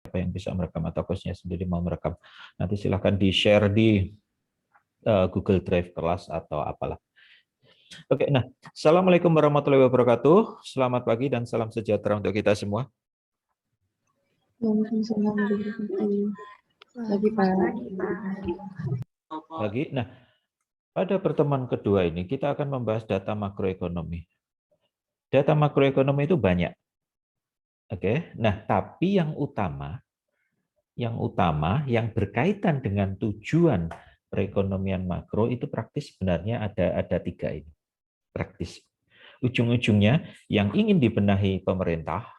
siapa yang bisa merekam atau coach-nya sendiri mau merekam. Nanti silahkan di-share di Google Drive kelas atau apalah. Oke, nah, Assalamualaikum warahmatullahi wabarakatuh. Selamat pagi dan salam sejahtera untuk kita semua. Waalaikumsalam warahmatullahi wabarakatuh. Pagi. Nah, pada pertemuan kedua ini kita akan membahas data makroekonomi. Data makroekonomi itu banyak. Oke. Nah, tapi yang utama yang berkaitan dengan tujuan perekonomian makro itu praktis sebenarnya ada tiga ini. Praktis. Ujung-ujungnya yang ingin dibenahi pemerintah.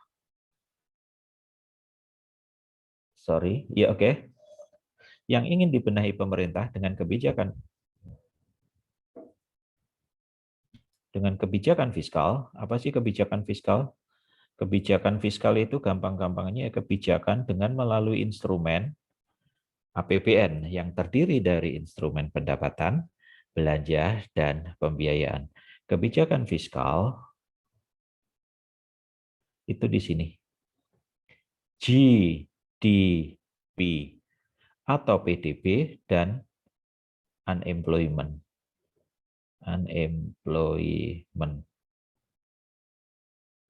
Yang ingin dibenahi pemerintah dengan kebijakan fiskal. Apa sih kebijakan fiskal? Kebijakan fiskal itu gampang-gampangnya kebijakan dengan melalui instrumen APBN yang terdiri dari instrumen pendapatan, belanja, dan pembiayaan. Kebijakan fiskal itu di sini. GDP atau PDB dan unemployment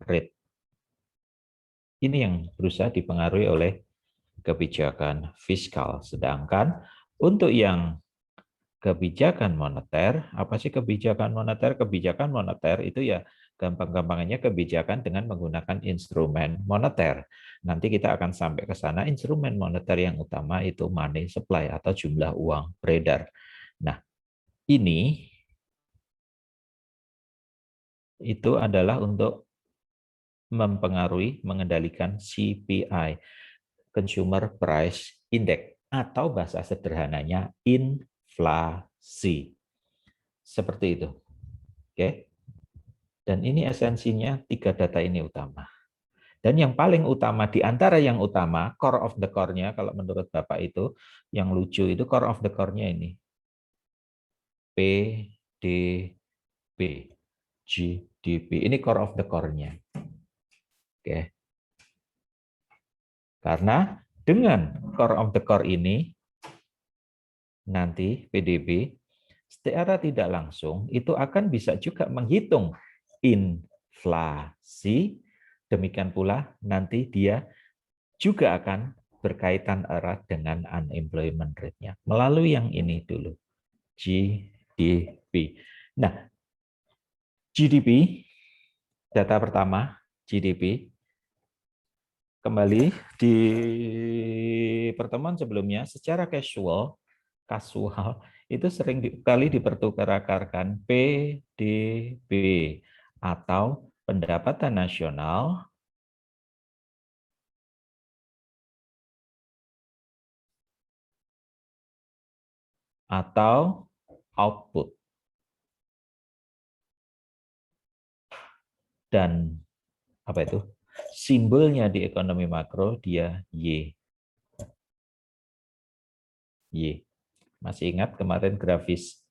rate. Ini yang berusaha dipengaruhi oleh kebijakan fiskal. Sedangkan untuk yang kebijakan moneter, apa sih kebijakan moneter? Kebijakan moneter itu ya gampang-gampangnya kebijakan dengan menggunakan instrumen moneter. Nanti kita akan sampai ke sana. Instrumen moneter yang utama itu money supply atau jumlah uang beredar. Nah, ini itu adalah untuk mempengaruhi, mengendalikan CPI, Consumer Price Index, atau bahasa sederhananya inflasi. Seperti itu. Oke. Dan ini esensinya tiga data ini utama. Dan yang paling utama di antara yang utama, core of the core-nya, kalau menurut Bapak itu, yang lucu itu core of the core-nya ini. PDB, GDP. Ini core of the core-nya. Oke. Karena dengan core of the core ini, nanti PDB, secara tidak langsung, itu akan bisa juga menghitung inflasi. Demikian pula nanti dia juga akan berkaitan erat dengan unemployment rate-nya. Melalui yang ini dulu, GDP. Nah, GDP, data pertama, GDP, kembali di pertemuan sebelumnya, secara kasual itu sering kali dipertukarkan PDB atau pendapatan nasional atau output. Dan apa itu? Simbolnya di ekonomi makro dia Y. Y. Masih ingat kemarin grafis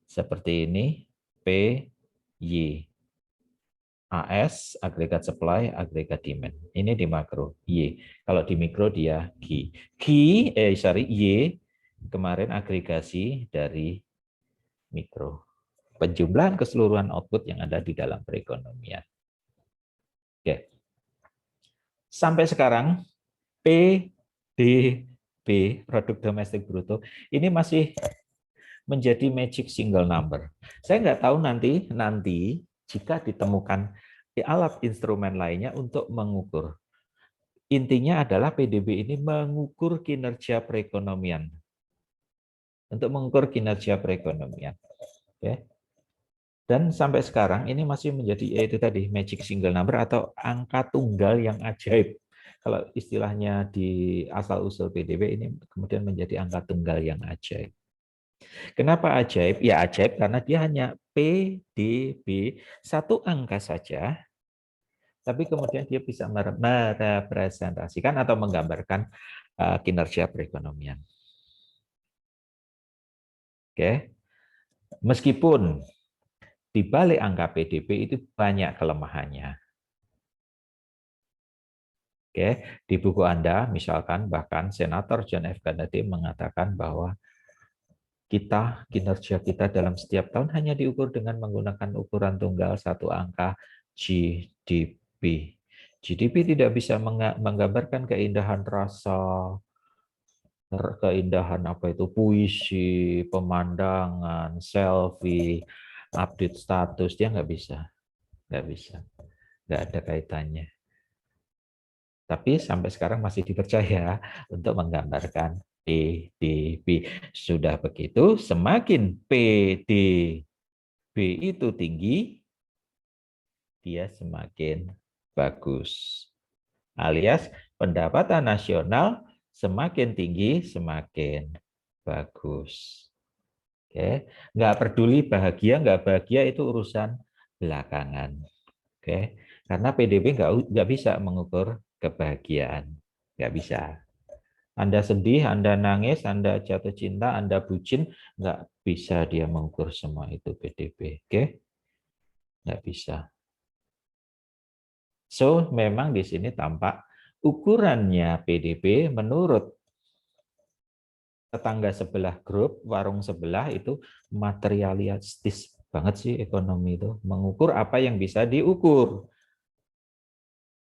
seperti ini, P, Y. AS, agregat supply, agregat demand. Ini di makro, Y. Kalau di mikro dia G. Y, kemarin agregasi dari mikro. Penjumlahan keseluruhan output yang ada di dalam perekonomian. Oke. Sampai sekarang, PDB, produk domestik bruto, ini masih menjadi magic single number. Saya nggak tahu nanti jika ditemukan alat instrumen lainnya untuk mengukur. Intinya adalah PDB ini mengukur kinerja perekonomian. Untuk mengukur kinerja perekonomian. Oke. Dan sampai sekarang ini masih menjadi itu tadi magic single number atau angka tunggal yang ajaib. Kalau istilahnya di asal-usul PDB ini kemudian menjadi angka tunggal yang ajaib. Kenapa ajaib? Ya ajaib karena dia hanya PDB, satu angka saja, tapi kemudian dia bisa merepresentasikan atau menggambarkan kinerja perekonomian. Oke. Meskipun di balik angka PDB itu banyak kelemahannya. Oke, di buku Anda misalkan bahkan Senator John F. Kennedy mengatakan bahwa kinerja kita dalam setiap tahun hanya diukur dengan menggunakan ukuran tunggal satu angka GDP. GDP tidak bisa menggambarkan keindahan rasa, keindahan apa itu puisi, pemandangan, selfie, update status, dia nggak bisa, nggak ada kaitannya. Tapi sampai sekarang masih dipercaya untuk menggambarkan PDB. Sudah begitu, semakin PDB itu tinggi, dia semakin bagus. Alias pendapatan nasional semakin tinggi, semakin bagus. Oke, nggak peduli bahagia, nggak bahagia itu urusan belakangan. Oke, karena PDB nggak bisa mengukur kebahagiaan, nggak bisa. Anda sedih, Anda nangis, Anda jatuh cinta, Anda bucin, nggak bisa dia mengukur semua itu PDB. Oke, nggak bisa. So, memang di sini tampak ukurannya PDB menurut tetangga sebelah grup, warung sebelah itu materialistis banget sih ekonomi itu. Mengukur apa yang bisa diukur.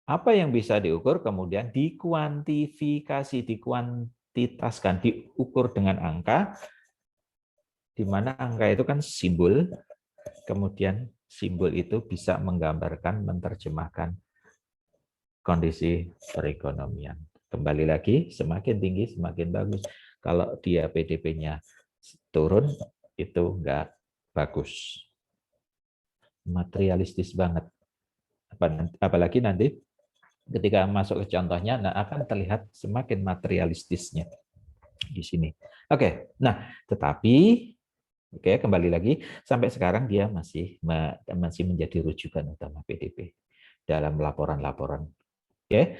Apa yang bisa diukur kemudian dikuantifikasi, dikuantitaskan, diukur dengan angka, di mana angka itu kan simbol, kemudian simbol itu bisa menggambarkan, menerjemahkan kondisi perekonomian. Kembali lagi, semakin tinggi semakin bagus. Kalau dia PDB-nya turun, itu enggak bagus. Materialistis banget. Apalagi nanti ketika masuk ke contohnya, nah akan terlihat semakin materialistisnya di sini. Oke, nah tetapi kembali lagi sampai sekarang dia masih menjadi rujukan utama PDB dalam laporan-laporan. Oke,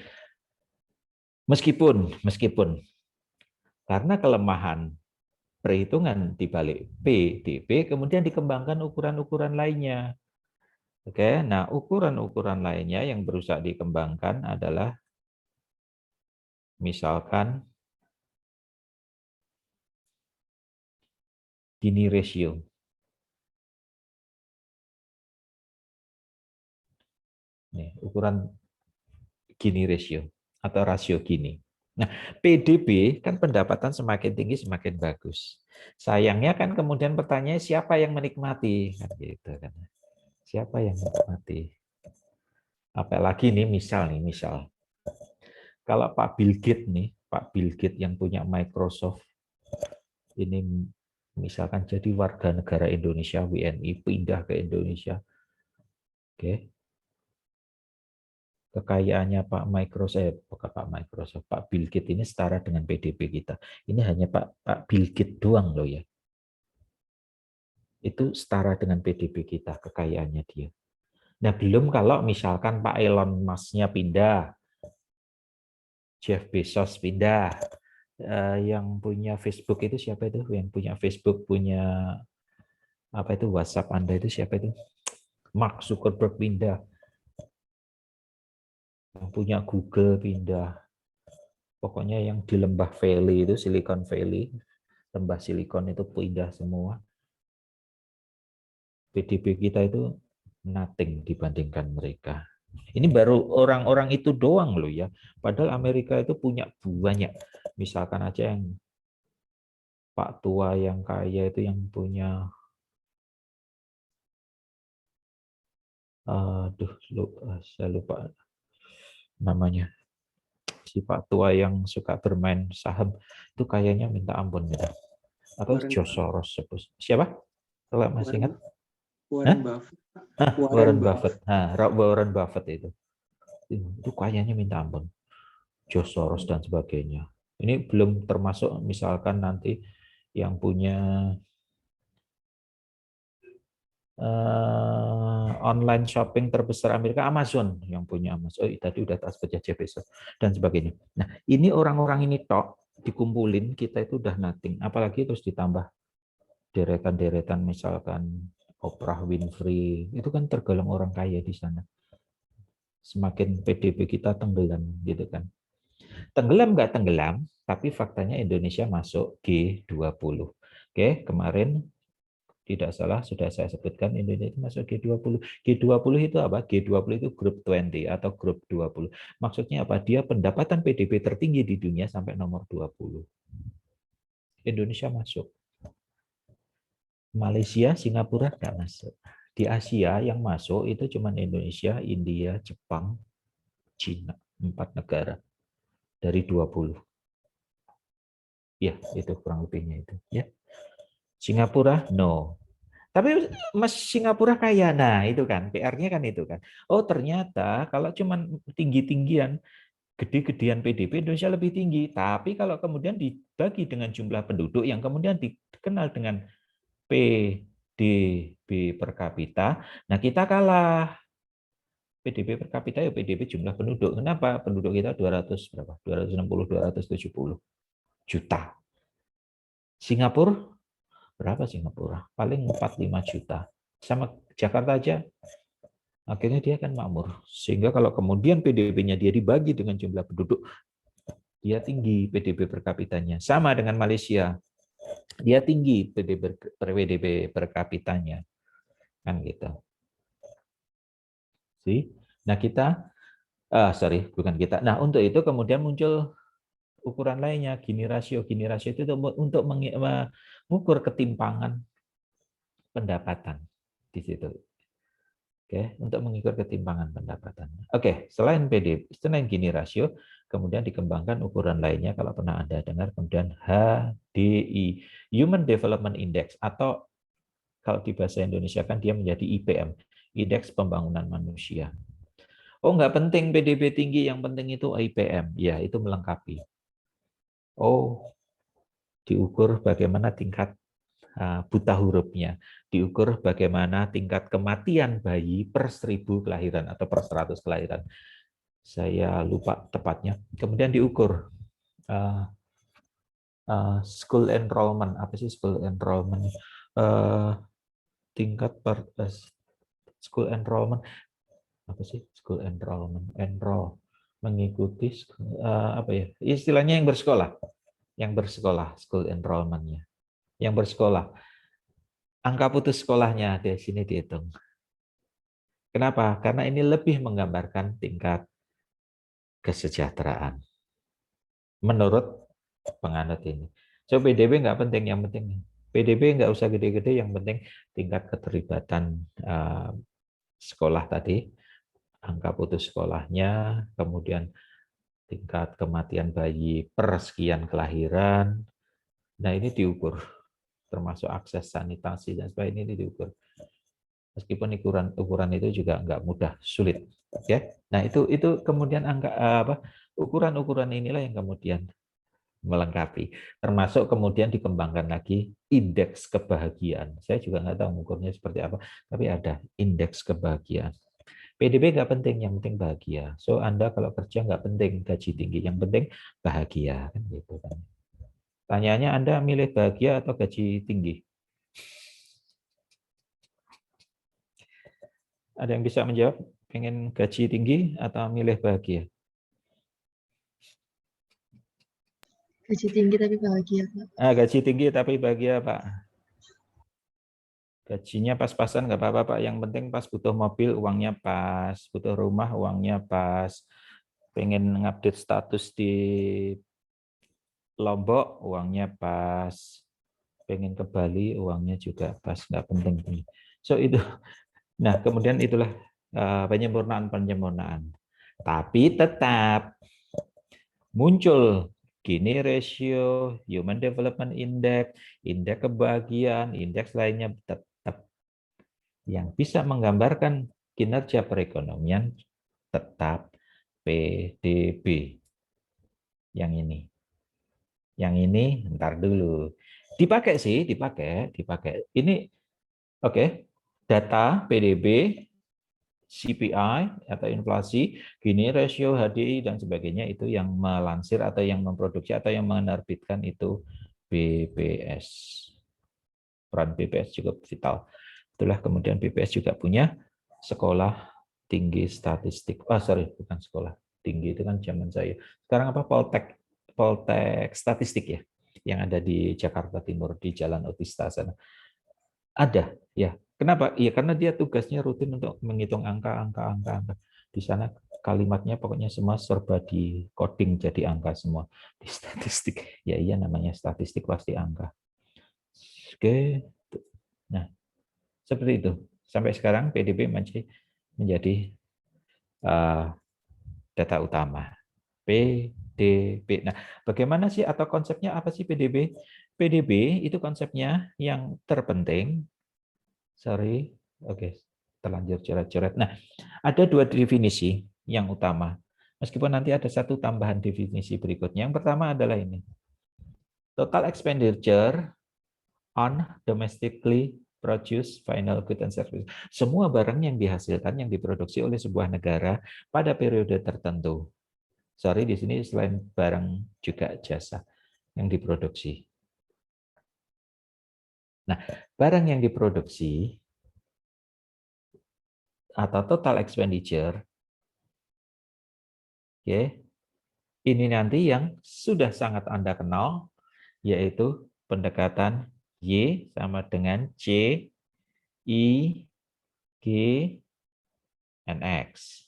meskipun karena kelemahan perhitungan di balik PDB, kemudian dikembangkan ukuran-ukuran lainnya. Oke, nah ukuran-ukuran lainnya yang berusaha dikembangkan adalah misalkan Gini ratio. Nih, ukuran Gini ratio atau rasio Gini. Nah, PDB kan pendapatan semakin tinggi semakin bagus. Sayangnya kan kemudian pertanyaan siapa yang menikmati kan gitu kan. Siapa yang menikmati? Apalagi nih misal kalau Pak Bill Gates yang punya Microsoft ini misalkan jadi warga negara Indonesia WNI pindah ke Indonesia. Oke. Kekayaannya Pak Bill Gates ini setara dengan PDB kita. Ini hanya Pak Bill Gates doang loh ya. Itu setara dengan PDB kita kekayaannya dia. Nah, belum kalau misalkan Pak Elon Musk-nya pindah, Jeff Bezos pindah, yang punya Facebook itu siapa itu? Yang punya Facebook, punya apa itu WhatsApp Anda itu siapa itu? Mark Zuckerberg pindah. Yang punya Google pindah. Pokoknya yang di Lembah Valley itu, Silicon Valley, Lembah Silicon itu pindah semua. PDB kita itu nothing dibandingkan mereka. Ini baru orang-orang itu doang loh ya. Padahal Amerika itu punya banyak. Misalkan aja yang Pak Tua yang kaya itu yang punya saya lupa namanya. Si Pak Tua yang suka bermain saham itu kayaknya minta ampun gitu. Atau George Soros. Siapa? Kalau masih ingat? Warren Buffett. Warren Buffett. Warren Buffett itu kayaknya minta ampun. George Soros dan sebagainya. Ini belum termasuk misalkan nanti yang punya online shopping terbesar Amerika, Amazon, yang punya Amazon. Tadi udah tas Jeff Bezos dan sebagainya. Nah, ini orang-orang ini tok dikumpulin, kita itu udah nothing. Apalagi terus ditambah deretan-deretan misalkan Oprah Winfrey, itu kan tergolong orang kaya di sana. Semakin PDB kita tenggelam gitu kan. Tenggelam nggak tenggelam, tapi faktanya Indonesia masuk G20. Oke, kemarin tidak salah sudah saya sebutkan Indonesia masuk G20. G20 itu apa? G20 itu grup 20 atau grup 20. Maksudnya apa? Dia pendapatan PDB tertinggi di dunia sampai nomor 20. Indonesia masuk. Malaysia, Singapura nggak masuk. Di Asia yang masuk itu cuma Indonesia, India, Jepang, Cina. 4 negara dari 20. Ya, itu kurang lebihnya itu. Ya. Singapura, no. Tapi Mas Singapura kaya, nah itu kan PR-nya kan itu kan. Oh ternyata kalau cuman tinggi-tinggian, gede-gedean PDB Indonesia lebih tinggi. Tapi kalau kemudian dibagi dengan jumlah penduduk yang kemudian dikenal dengan PDB per kapita, nah kita kalah. PDB per kapita ya PDB jumlah penduduk. Kenapa? Penduduk kita 200 berapa? 260, 270 juta. Singapura berapa Singapura? Paling 4-5 juta. Sama Jakarta aja, akhirnya dia kan makmur. Sehingga kalau kemudian PDB-nya dia dibagi dengan jumlah penduduk, dia tinggi PDB per kapitanya. Sama dengan Malaysia, dia tinggi PDB per kapitanya. Kan gitu. Nah kita, bukan kita. Nah untuk itu kemudian muncul ukuran lainnya, Gini rasio. Gini rasio itu untuk mengukur ketimpangan pendapatan di situ. Oke, untuk mengukur ketimpangan pendapatan. Oke, selain PDB, selain Gini rasio, kemudian dikembangkan ukuran lainnya kalau pernah Anda dengar, kemudian HDI, Human Development Index, atau kalau di bahasa Indonesia kan dia menjadi IPM, Indeks Pembangunan Manusia. Oh, nggak penting PDB tinggi, yang penting itu IPM. Ya, itu melengkapi. Oh, diukur bagaimana tingkat buta hurufnya, diukur bagaimana tingkat kematian bayi per 1000 kelahiran atau per 100 kelahiran. Saya lupa tepatnya. Kemudian diukur school enrollment. Apa sih school enrollment? Tingkat per school enrollment. Apa sih school enrollment? Mengikuti apa ya? Istilahnya yang bersekolah. Yang bersekolah, school enrollment-nya. Yang bersekolah. Angka putus sekolahnya di sini dihitung. Kenapa? Karena ini lebih menggambarkan tingkat kesejahteraan. Menurut penganut ini. So PDB nggak penting, yang penting PDB nggak usah gede-gede, yang penting tingkat keterlibatan sekolah tadi, angka putus sekolahnya, kemudian tingkat kematian bayi per sekian kelahiran. Nah ini diukur, termasuk akses sanitasi dan sebagainya ini diukur. Meskipun ukuran itu juga nggak mudah, sulit, ya. Nah itu kemudian ukuran-ukuran inilah yang kemudian melengkapi, termasuk kemudian dikembangkan lagi indeks kebahagiaan. Saya juga nggak tahu ukurnya seperti apa, tapi ada indeks kebahagiaan. PDB nggak penting, yang penting bahagia. So Anda kalau kerja nggak penting gaji tinggi, yang penting bahagia, kan gitu kan. Tanyanya Anda milih bahagia atau gaji tinggi? Ada yang bisa menjawab? Pengen gaji tinggi atau milih bahagia? Gaji tinggi tapi bahagia, Pak. Gaji tinggi tapi bahagia, Pak. Gajinya pas-pasan nggak apa-apa, Pak. Yang penting pas butuh mobil uangnya pas, butuh rumah uangnya pas, pengen ngupdate status di Lombok uangnya pas, pengen ke Bali uangnya juga pas, nggak penting. So itu. Nah, kemudian itulah penyempurnaan. Tapi tetap muncul Gini ratio, Human Development Index, indeks kebahagiaan, indeks lainnya tetap yang bisa menggambarkan kinerja perekonomian tetap PDB. Yang ini. Yang ini ntar dulu. Dipakai sih, dipakai. Ini oke. Data PDB, CPI atau inflasi, Gini rasio, HDI dan sebagainya itu yang melansir atau yang memproduksi atau yang menerbitkan itu BPS. Peran BPS cukup vital. Itulah kemudian BPS juga punya sekolah tinggi statistik. Oh, sorry, bukan sekolah tinggi, itu kan zaman saya. Sekarang apa? Poltek statistik ya, yang ada di Jakarta Timur di Jalan Otista sana. Ada, ya. Kenapa? Iya, karena dia tugasnya rutin untuk menghitung angka. Di sana kalimatnya pokoknya semua serba di coding jadi angka semua di statistik. Ya iya, namanya statistik pasti angka. Oke. Nah, seperti itu. Sampai sekarang PDB masih menjadi data utama. PDB. Nah, bagaimana sih atau konsepnya apa sih PDB? PDB itu konsepnya yang terpenting. Sorry, oke, terlanjur coret-coret. Nah, ada dua definisi yang utama. Meskipun nanti ada satu tambahan definisi berikutnya. Yang pertama adalah ini. Total expenditure on domestically produce final goods and services. Semua barang yang dihasilkan, yang diproduksi oleh sebuah negara pada periode tertentu. Sorry, di sini selain barang juga jasa yang diproduksi. Nah, barang yang diproduksi atau total expenditure, oke, ini nanti yang sudah sangat Anda kenal, yaitu pendekatan Y sama dengan C, I, G, NX.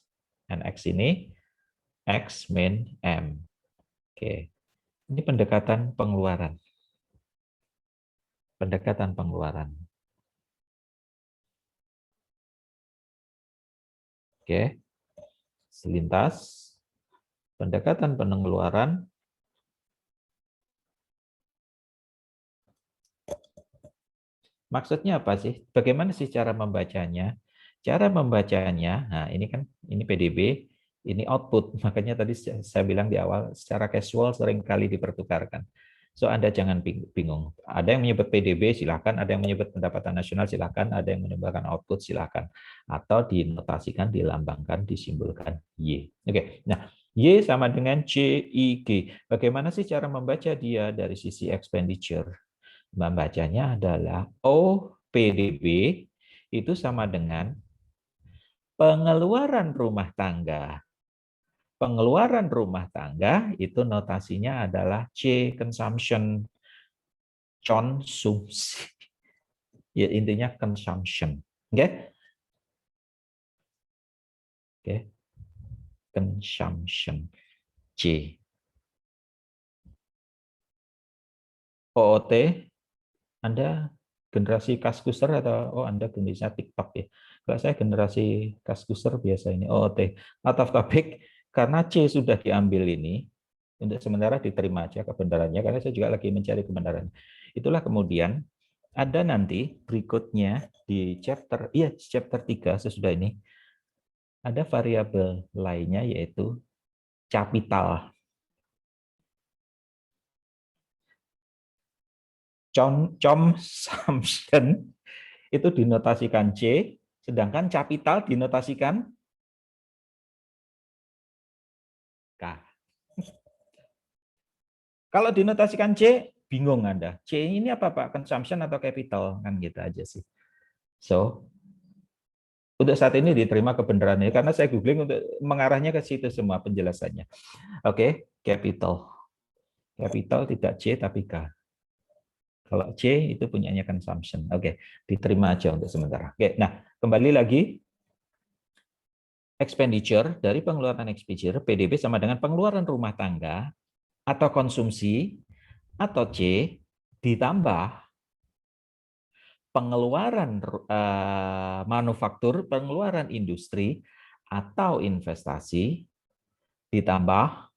NX ini X min M. Oke. Ini pendekatan pengeluaran. Pendekatan pengeluaran. Oke. Selintas pendekatan pengeluaran maksudnya apa sih? Bagaimana sih cara membacanya? Cara membacanya, nah ini kan ini PDB, ini output. Makanya tadi saya bilang di awal, secara casual seringkali dipertukarkan. So Anda jangan bingung. Ada yang menyebut PDB silahkan, ada yang menyebut pendapatan nasional silahkan, ada yang menyebutkan output silahkan. Atau dinotasikan, dilambangkan, disimbolkan Y. Oke, nah Y sama dengan CIG. Bagaimana sih cara membaca dia dari sisi expenditure? Membacanya adalah OPDB itu sama dengan pengeluaran rumah tangga. Pengeluaran rumah tangga itu notasinya adalah C consumption, konsumsi. Ya intinya consumption. Oke? Oke. Consumption. C. OOT, Anda generasi kaskuser atau Anda generasi TikTok ya? Kalau saya generasi kaskuser biasa ini OOT, out of topic, karena C sudah diambil ini, untuk sementara diterima aja kebenarannya, karena saya juga lagi mencari kebenaran. Itulah kemudian ada nanti berikutnya di chapter 3 sesudah ini, ada variabel lainnya yaitu capital. Consumption itu dinotasikan C, sedangkan capital dinotasikan K. Kalau dinotasikan C, bingung Anda. C ini apa Pak? Consumption atau capital? Kan gitu aja sih. So, untuk saat ini diterima kebenarannya, karena saya googling untuk mengarahnya ke situ semua penjelasannya. Oke, capital. Capital tidak C tapi K. Kalau C itu punyanya consumption. Oke, diterima aja untuk sementara. Oke, nah kembali lagi. Expenditure dari pengeluaran expenditure, PDB sama dengan pengeluaran rumah tangga atau konsumsi atau C ditambah pengeluaran manufaktur, pengeluaran industri atau investasi ditambah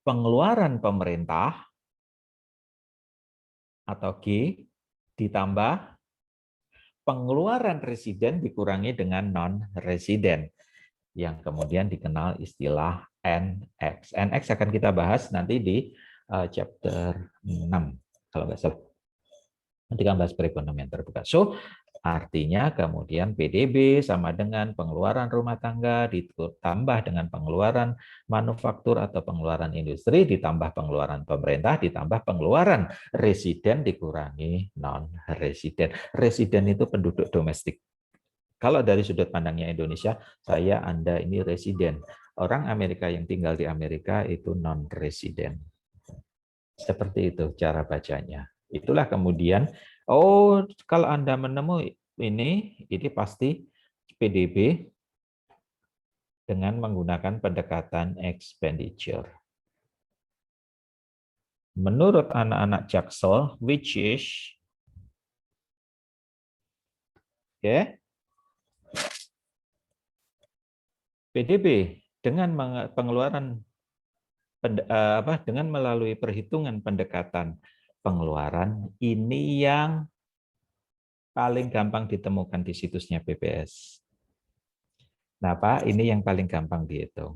pengeluaran pemerintah atau G ditambah pengeluaran residen dikurangi dengan non-residen yang kemudian dikenal istilah NX. NX akan kita bahas nanti di chapter 6 kalau nggak salah. Nanti kan bahas perekonomian terbuka. So, artinya kemudian PDB sama dengan pengeluaran rumah tangga ditambah dengan pengeluaran manufaktur atau pengeluaran industri ditambah pengeluaran pemerintah ditambah pengeluaran residen dikurangi non-residen. Residen itu penduduk domestik. Kalau dari sudut pandangnya Indonesia, saya, Anda ini residen. Orang Amerika yang tinggal di Amerika itu non-residen. Seperti itu cara bacanya. Itulah kemudian, oh kalau Anda menemui ini pasti PDB dengan menggunakan pendekatan expenditure. Menurut anak-anak Jaksel, which is PDB dengan pengeluaran dengan melalui perhitungan pendekatan pengeluaran ini yang paling gampang ditemukan di situsnya BPS. Nah, Pak, ini yang paling gampang dihitung.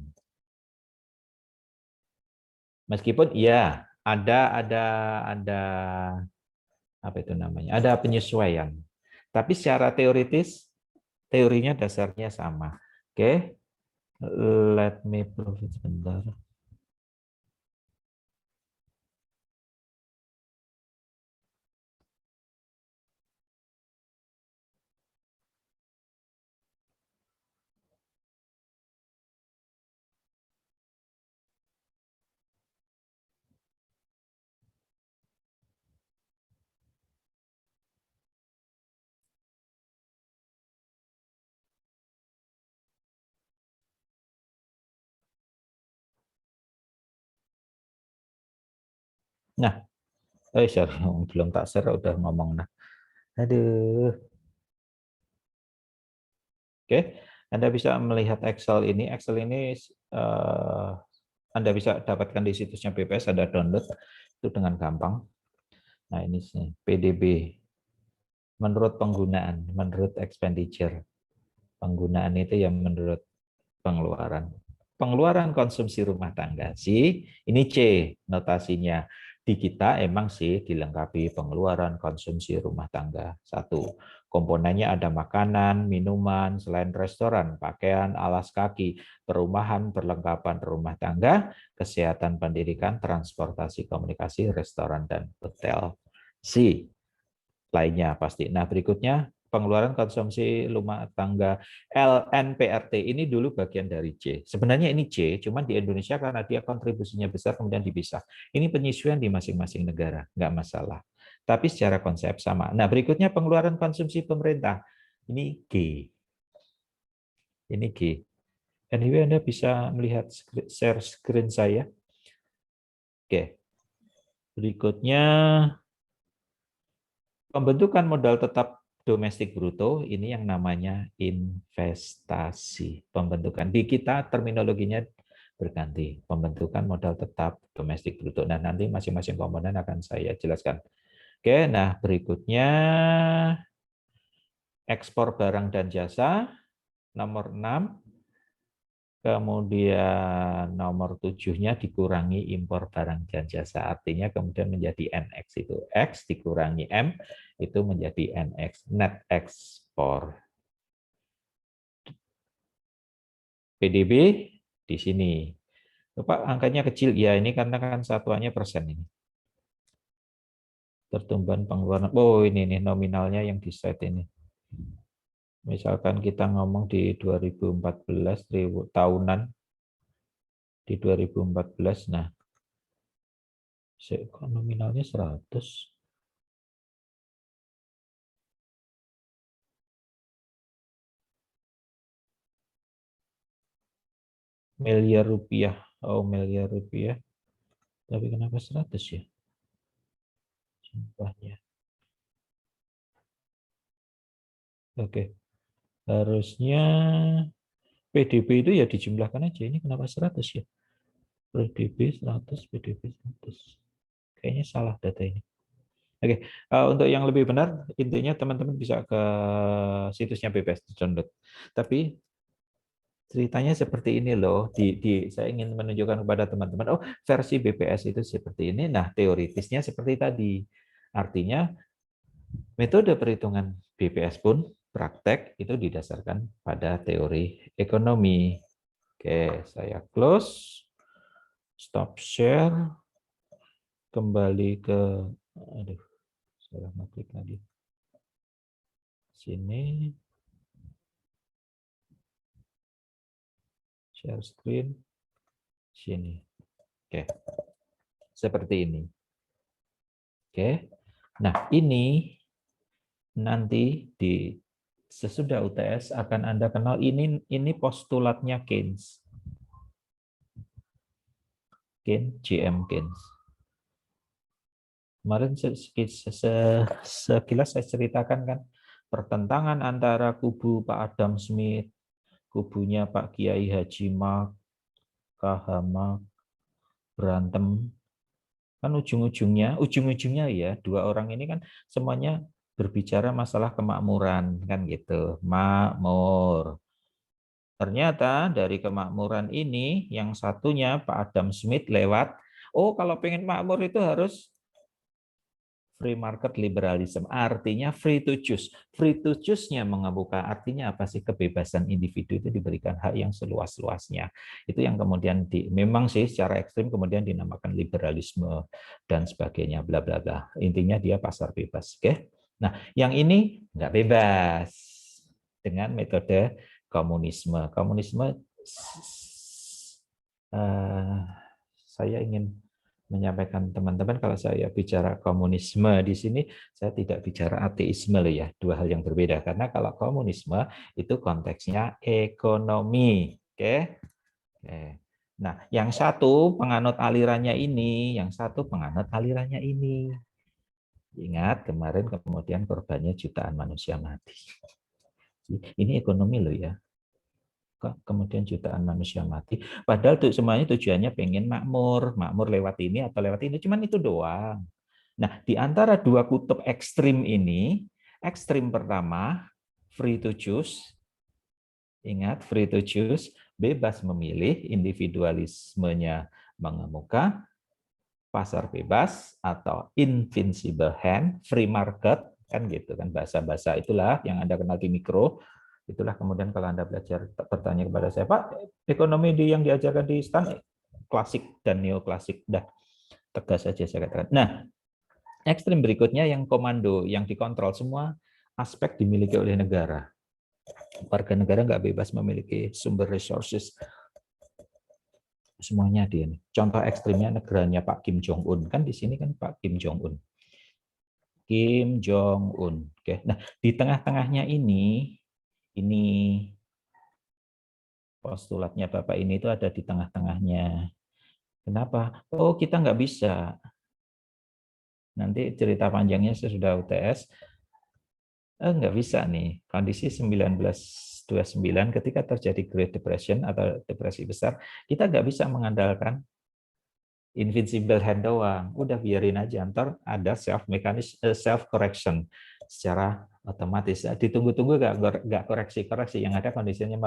Meskipun iya ada apa itu namanya? Ada penyesuaian. Tapi secara teoritis teorinya dasarnya sama. Oke. Let me prove it sebentar. Nah, sorry, belum tak share udah ngomong. Nah, aduh. Oke, Anda bisa melihat Excel ini. Excel ini Anda bisa dapatkan di situsnya BPS, ada download itu dengan gampang. Nah, ini sih PDB menurut penggunaan, menurut expenditure. Penggunaan itu yang menurut pengeluaran. Pengeluaran konsumsi rumah tangga sih, ini C notasinya. Di kita emang sih dilengkapi pengeluaran konsumsi rumah tangga. Satu, komponennya ada makanan, minuman, selain restoran, pakaian, alas kaki, perumahan, perlengkapan rumah tangga, kesehatan, pendidikan, transportasi, komunikasi, restoran, dan hotel. C, lainnya pasti. Nah, berikutnya pengeluaran konsumsi rumah tangga LNPRT ini dulu bagian dari C. Sebenarnya ini C, cuman di Indonesia karena dia kontribusinya besar kemudian dipisah. Ini penyesuaian di masing-masing negara, nggak masalah. Tapi secara konsep sama. Nah, berikutnya pengeluaran konsumsi pemerintah. Ini G. Ini G. Anyway, Anda bisa melihat share screen saya. Oke. Berikutnya pembentukan modal tetap domestik bruto ini yang namanya investasi. Pembentukan di kita terminologinya berganti. Pembentukan modal tetap domestik bruto. Nah, nanti masing-masing komponen akan saya jelaskan. Oke, nah berikutnya ekspor barang dan jasa nomor 6. Kemudian nomor 7-nya dikurangi impor barang dan jasa. Artinya kemudian menjadi NX itu. X dikurangi M itu menjadi NX. Net ekspor. PDB di sini. Pak, angkanya kecil. Ya, ini karena kan satuannya persen ini. Pertumbuhan pengeluaran. Oh, ini nih nominalnya yang di set ini. Misalkan kita ngomong di 2014 tahunan di 2014, nah nominalnya 100 miliar rupiah. Oh, miliar rupiah. Tapi kenapa 100 ya? Jumlahnya. Oke. Harusnya PDB itu ya dijumlahkan aja. Ini kenapa 100 ya? PDB 100, PDB 100. Kayaknya salah data ini. Oke, untuk yang lebih benar, intinya teman-teman bisa ke situsnya BPS download. Tapi ceritanya seperti ini loh. Saya ingin menunjukkan kepada teman-teman, oh versi BPS itu seperti ini. Nah, teoritisnya seperti tadi. Artinya metode perhitungan BPS pun praktek itu didasarkan pada teori ekonomi. Oke, saya close, stop share, kembali ke, aduh, salah ngeklik lagi. Sini. Share screen. Sini. Oke. Seperti ini. Oke. Nah, ini nanti di sesudah UTS akan Anda kenal ini postulatnya Keynes. GM Keynes. Kemarin sekilas saya ceritakan kan pertentangan antara kubu Pak Adam Smith, kubunya Pak Kiai Haji Mark, Kahama, berantem. Kan ujung-ujungnya ya dua orang ini kan semuanya berbicara masalah kemakmuran kan gitu. Makmur. Ternyata dari kemakmuran ini yang satunya Pak Adam Smith lewat, oh kalau pengen makmur itu harus free market liberalism, artinya free to choose. Free to choose-nya mengemuka, artinya apa sih? Kebebasan individu itu diberikan hak yang seluas-luasnya. Itu yang kemudian memang sih secara ekstrim kemudian dinamakan liberalisme dan sebagainya, bla bla bla. Intinya dia pasar bebas, oke? Nah, yang ini nggak bebas dengan metode komunisme. Komunisme saya ingin menyampaikan teman-teman kalau saya bicara komunisme di sini saya tidak bicara ateisme loh ya, dua hal yang berbeda karena kalau komunisme itu konteksnya ekonomi, oke? Nah, yang satu penganut alirannya ini, yang satu penganut alirannya ini. Ingat kemarin kemudian korbannya jutaan manusia mati. Ini ekonomi loh ya. Kemudian jutaan manusia mati. Padahal tuh semuanya tujuannya pengen makmur lewat ini atau lewat ini, cuman itu doang. Nah, di antara dua kutub ekstrim ini, ekstrim pertama free to choose, ingat free to choose, bebas memilih, individualismenya mengemuka, pasar bebas atau invincible hand, free market, kan gitu kan bahasa-bahasa itulah yang Anda kenal di mikro. Itulah kemudian kalau Anda belajar bertanya kepada saya, Pak, ekonomi yang diajarkan di STAN klasik dan neoklasik, dah tegas saja saya katakan. Nah, ekstrim berikutnya yang komando, yang dikontrol semua aspek dimiliki oleh negara. Warga negara nggak bebas memiliki sumber resources, semuanya dia. Contoh ekstrimnya negaranya Pak Kim Jong Un, kan di sini kan Pak Kim Jong Un. Kim Jong Un. Oke. Nah, di tengah-tengahnya ini postulatnya Bapak ini itu ada di tengah-tengahnya. Kenapa? Oh, kita nggak bisa. Nanti cerita panjangnya sesudah UTS. Nggak bisa nih. Kondisi 1929 ketika terjadi Great Depression atau depresi besar, kita nggak bisa mengandalkan invincible hand doang. Udah biarin aja, ntar ada self correction secara otomatis. Ditunggu-tunggu nggak koreksi-koreksi, yang ada kondisinya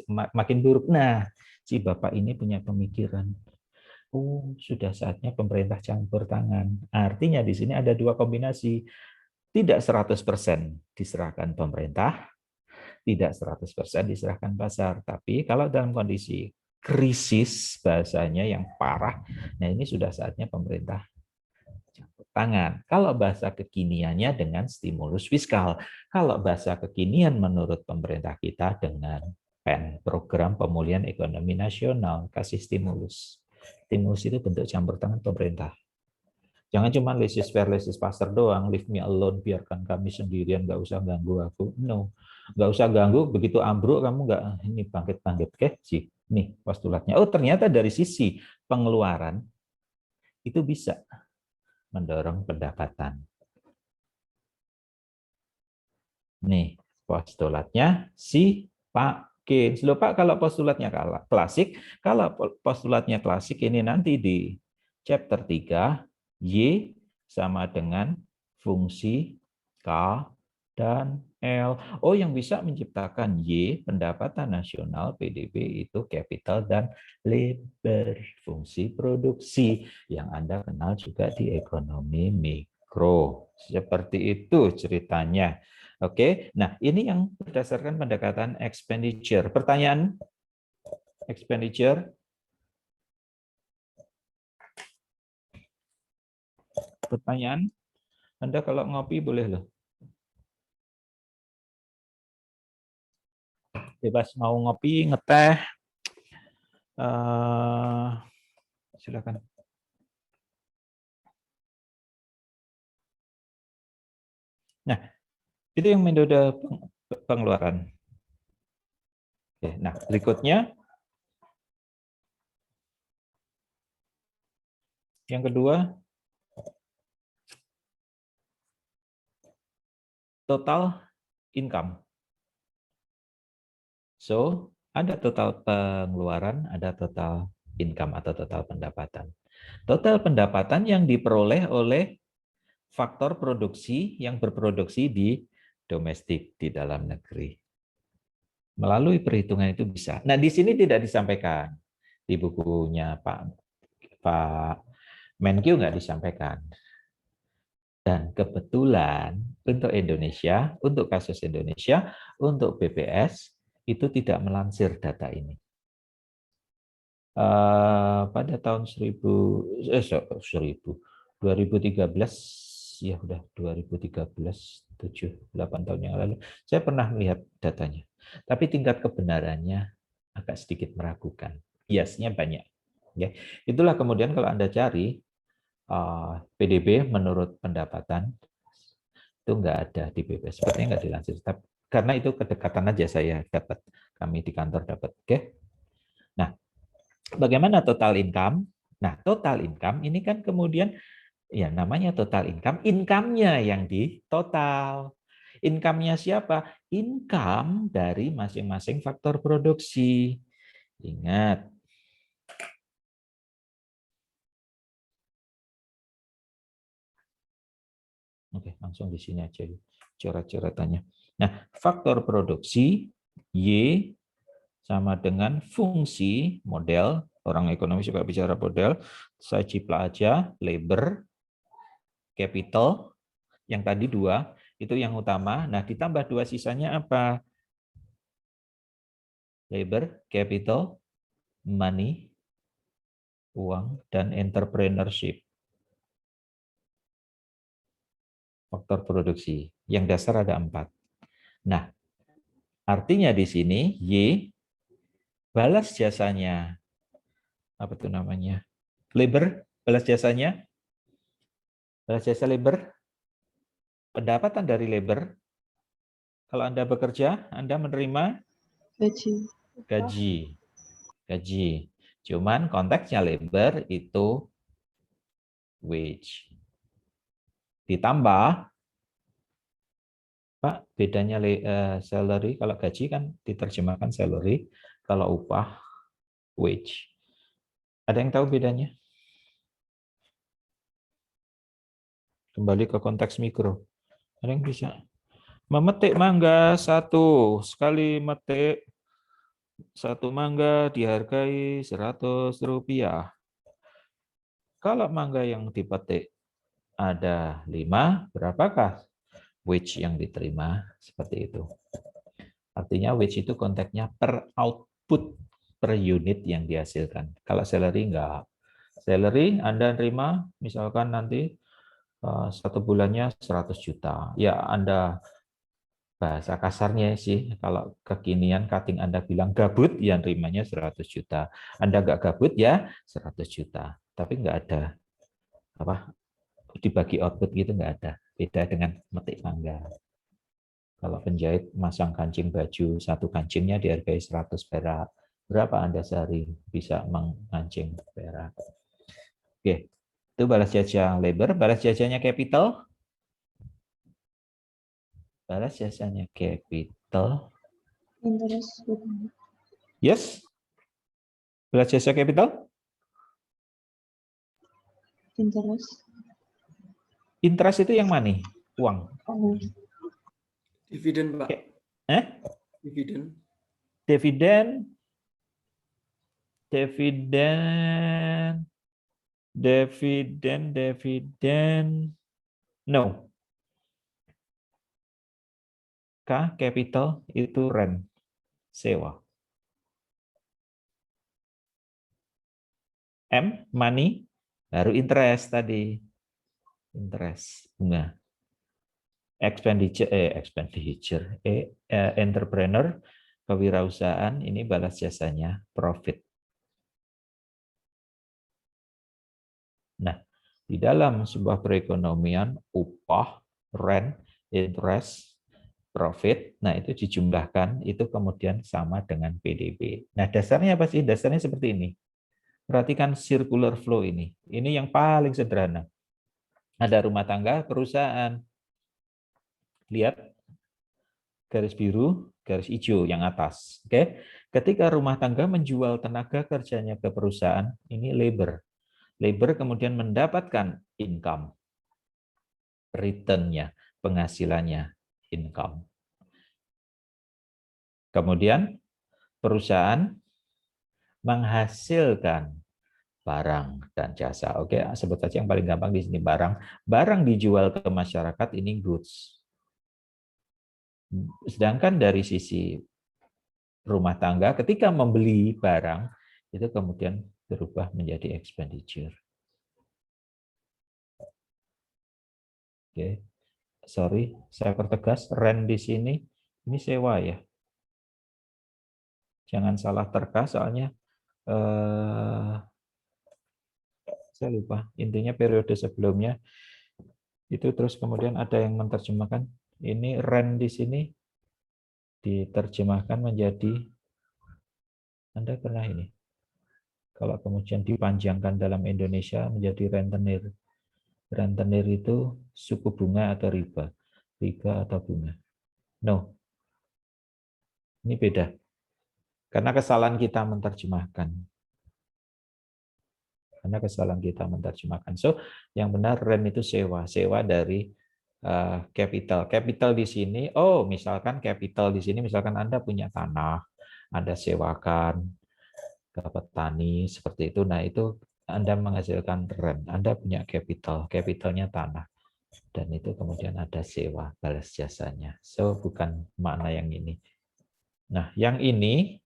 makin buruk. Nah, si Bapak ini punya pemikiran, oh sudah saatnya pemerintah campur tangan. Artinya di sini ada dua kombinasi, tidak 100% diserahkan pemerintah, tidak 100% diserahkan pasar. Tapi kalau dalam kondisi krisis bahasanya yang parah, nah ini sudah saatnya pemerintah campur tangan. Kalau bahasa kekiniannya dengan stimulus fiskal. Kalau bahasa kekinian menurut pemerintah kita dengan PEN, Program Pemulihan Ekonomi Nasional, kasih stimulus. Stimulus itu bentuk campur tangan pemerintah. Jangan cuma laissez-faire, laissez-passer doang, leave me alone, biarkan kami sendirian, nggak usah ganggu aku. No, nggak usah ganggu, begitu ambruk kamu nggak ini bangkit-bangkit. Oke, sih. Nih postulatnya. Oh, ternyata dari sisi pengeluaran itu bisa mendorong pendapatan. Nih postulatnya si Pak Keynes. Loh Pak, kalau postulatnya klasik, kalau postulatnya klasik ini nanti di chapter 3, Y sama dengan fungsi K dan L. Oh, yang bisa menciptakan Y, pendapatan nasional PDB itu capital dan labor, fungsi produksi yang Anda kenal juga di ekonomi mikro. Seperti itu ceritanya. Oke, nah ini yang berdasarkan pendekatan expenditure. Pertanyaan expenditure. Pertanyaan, Anda kalau ngopi boleh loh. Bebas mau ngopi, ngeteh, Silakan. Nah, itu yang metode pengeluaran. Oke, nah, berikutnya yang kedua, total income. So, ada total pengeluaran, ada total income atau total pendapatan. Total pendapatan yang diperoleh oleh faktor produksi yang berproduksi di domestik, di dalam negeri. Melalui perhitungan itu bisa. Nah, di sini tidak disampaikan. Di bukunya Pak Menkyu nggak disampaikan. Dan kebetulan untuk Indonesia, untuk kasus Indonesia, untuk BPS, itu tidak melansir data ini. Pada tahun 2013, ya udah 2013, 7-8 tahun yang lalu, saya pernah melihat datanya. Tapi tingkat kebenarannya agak sedikit meragukan. Biasnya banyak. Ya, itulah kemudian kalau Anda cari PDB menurut pendapatan itu nggak ada di BPS, sepertinya nggak dilansir. Karena itu kedekatan aja saya dapat, kami di kantor dapat. Oke. Nah, bagaimana total income? Nah, total income ini kan kemudian ya namanya total income, income-nya yang di total. Income-nya siapa? Income dari masing-masing faktor produksi. Ingat. Oke, langsung di sini aja coret-coretannya. Nah, faktor produksi Y sama dengan fungsi model. Orang ekonomi suka bicara model. Saya ciplak aja, labor, capital, yang tadi 2, itu yang utama. Nah, ditambah 2 sisanya apa? Labor, capital, money, uang, dan entrepreneurship. Faktor produksi. Yang dasar ada 4. Nah, artinya di sini Y balas jasanya. Apa itu namanya? Labor, balas jasanya. Balas jasa labor. Pendapatan dari labor. Kalau Anda bekerja, Anda menerima gaji. Gaji. Cuman konteksnya labor itu wage. Ditambah, Pak, bedanya salary, kalau gaji kan diterjemahkan salary, kalau upah wage. Ada yang tahu bedanya? Kembali ke konteks mikro. Ada yang bisa? Memetik mangga 1, sekali metik 1 mangga dihargai Rp100. Kalau mangga yang dipetik ada 5, berapakah wage yang diterima? Seperti itu. Artinya wage itu konteksnya per output, per unit yang dihasilkan. Kalau salary enggak. Salary Anda terima misalkan nanti 1 bulannya 100 juta. Ya Anda bahasa kasarnya sih, kalau kekinian cutting Anda bilang gabut, ya nerimanya 100 juta. Anda enggak gabut ya 100 juta. Tapi enggak ada apa dibagi output gitu, enggak ada. Beda dengan metik mangga. Kalau penjahit masang kancing baju, satu kancingnya dihargai 100 perak. Berapa Anda sehari bisa mengancing perak? Oke, itu balas jasa labor. Balas jasanya capital. Balas jasanya capital. Interest. Yes. Balas jasa capital. Interest. Interest itu yang mana? Uang. Oh. Dividen, Pak. Dividen. Dividen. No. K, capital, itu rent, sewa. M, money, baru interest tadi. Interest, bunga. Expenditure, entrepreneur, kewirausahaan, ini balas jasanya, profit. Nah, di dalam sebuah perekonomian, upah, rent, interest, profit, nah itu dijumlahkan, itu kemudian sama dengan PDB. Nah, dasarnya apa sih? Dasarnya seperti ini. Perhatikan circular flow ini. Ini yang paling sederhana. Ada rumah tangga, perusahaan. Lihat garis biru, garis hijau yang atas. Oke. Ketika rumah tangga menjual tenaga kerjanya ke perusahaan, ini labor. Labor kemudian mendapatkan income, return-nya, penghasilannya, income. Kemudian perusahaan menghasilkan barang dan jasa. Oke, sebut saja yang paling gampang di sini barang. Barang dijual ke masyarakat, ini goods. Sedangkan dari sisi rumah tangga, ketika membeli barang, itu kemudian berubah menjadi expenditure. Oke, sorry, saya pertegas, rent di sini, ini sewa ya. Jangan salah terka, soalnya saya lupa, intinya periode sebelumnya, itu terus kemudian ada yang menerjemahkan, ini rent di sini, diterjemahkan menjadi, Anda pernah ini, kalau kemudian dipanjangkan dalam Indonesia menjadi rentenir. Rentenir itu suku bunga atau riba. Riba atau bunga. No. Ini beda. Karena kesalahan kita menerjemahkan. Karena kesalahan kita menerjemahkan. So, yang benar rent itu sewa. Sewa dari capital. Capital di sini, oh misalkan capital di sini, misalkan Anda punya tanah, Anda sewakan ke petani, seperti itu. Nah, itu Anda menghasilkan rent. Anda punya capital. Capitalnya tanah. Dan itu kemudian ada sewa, balas jasanya. So, bukan makna yang ini. Nah, yang ini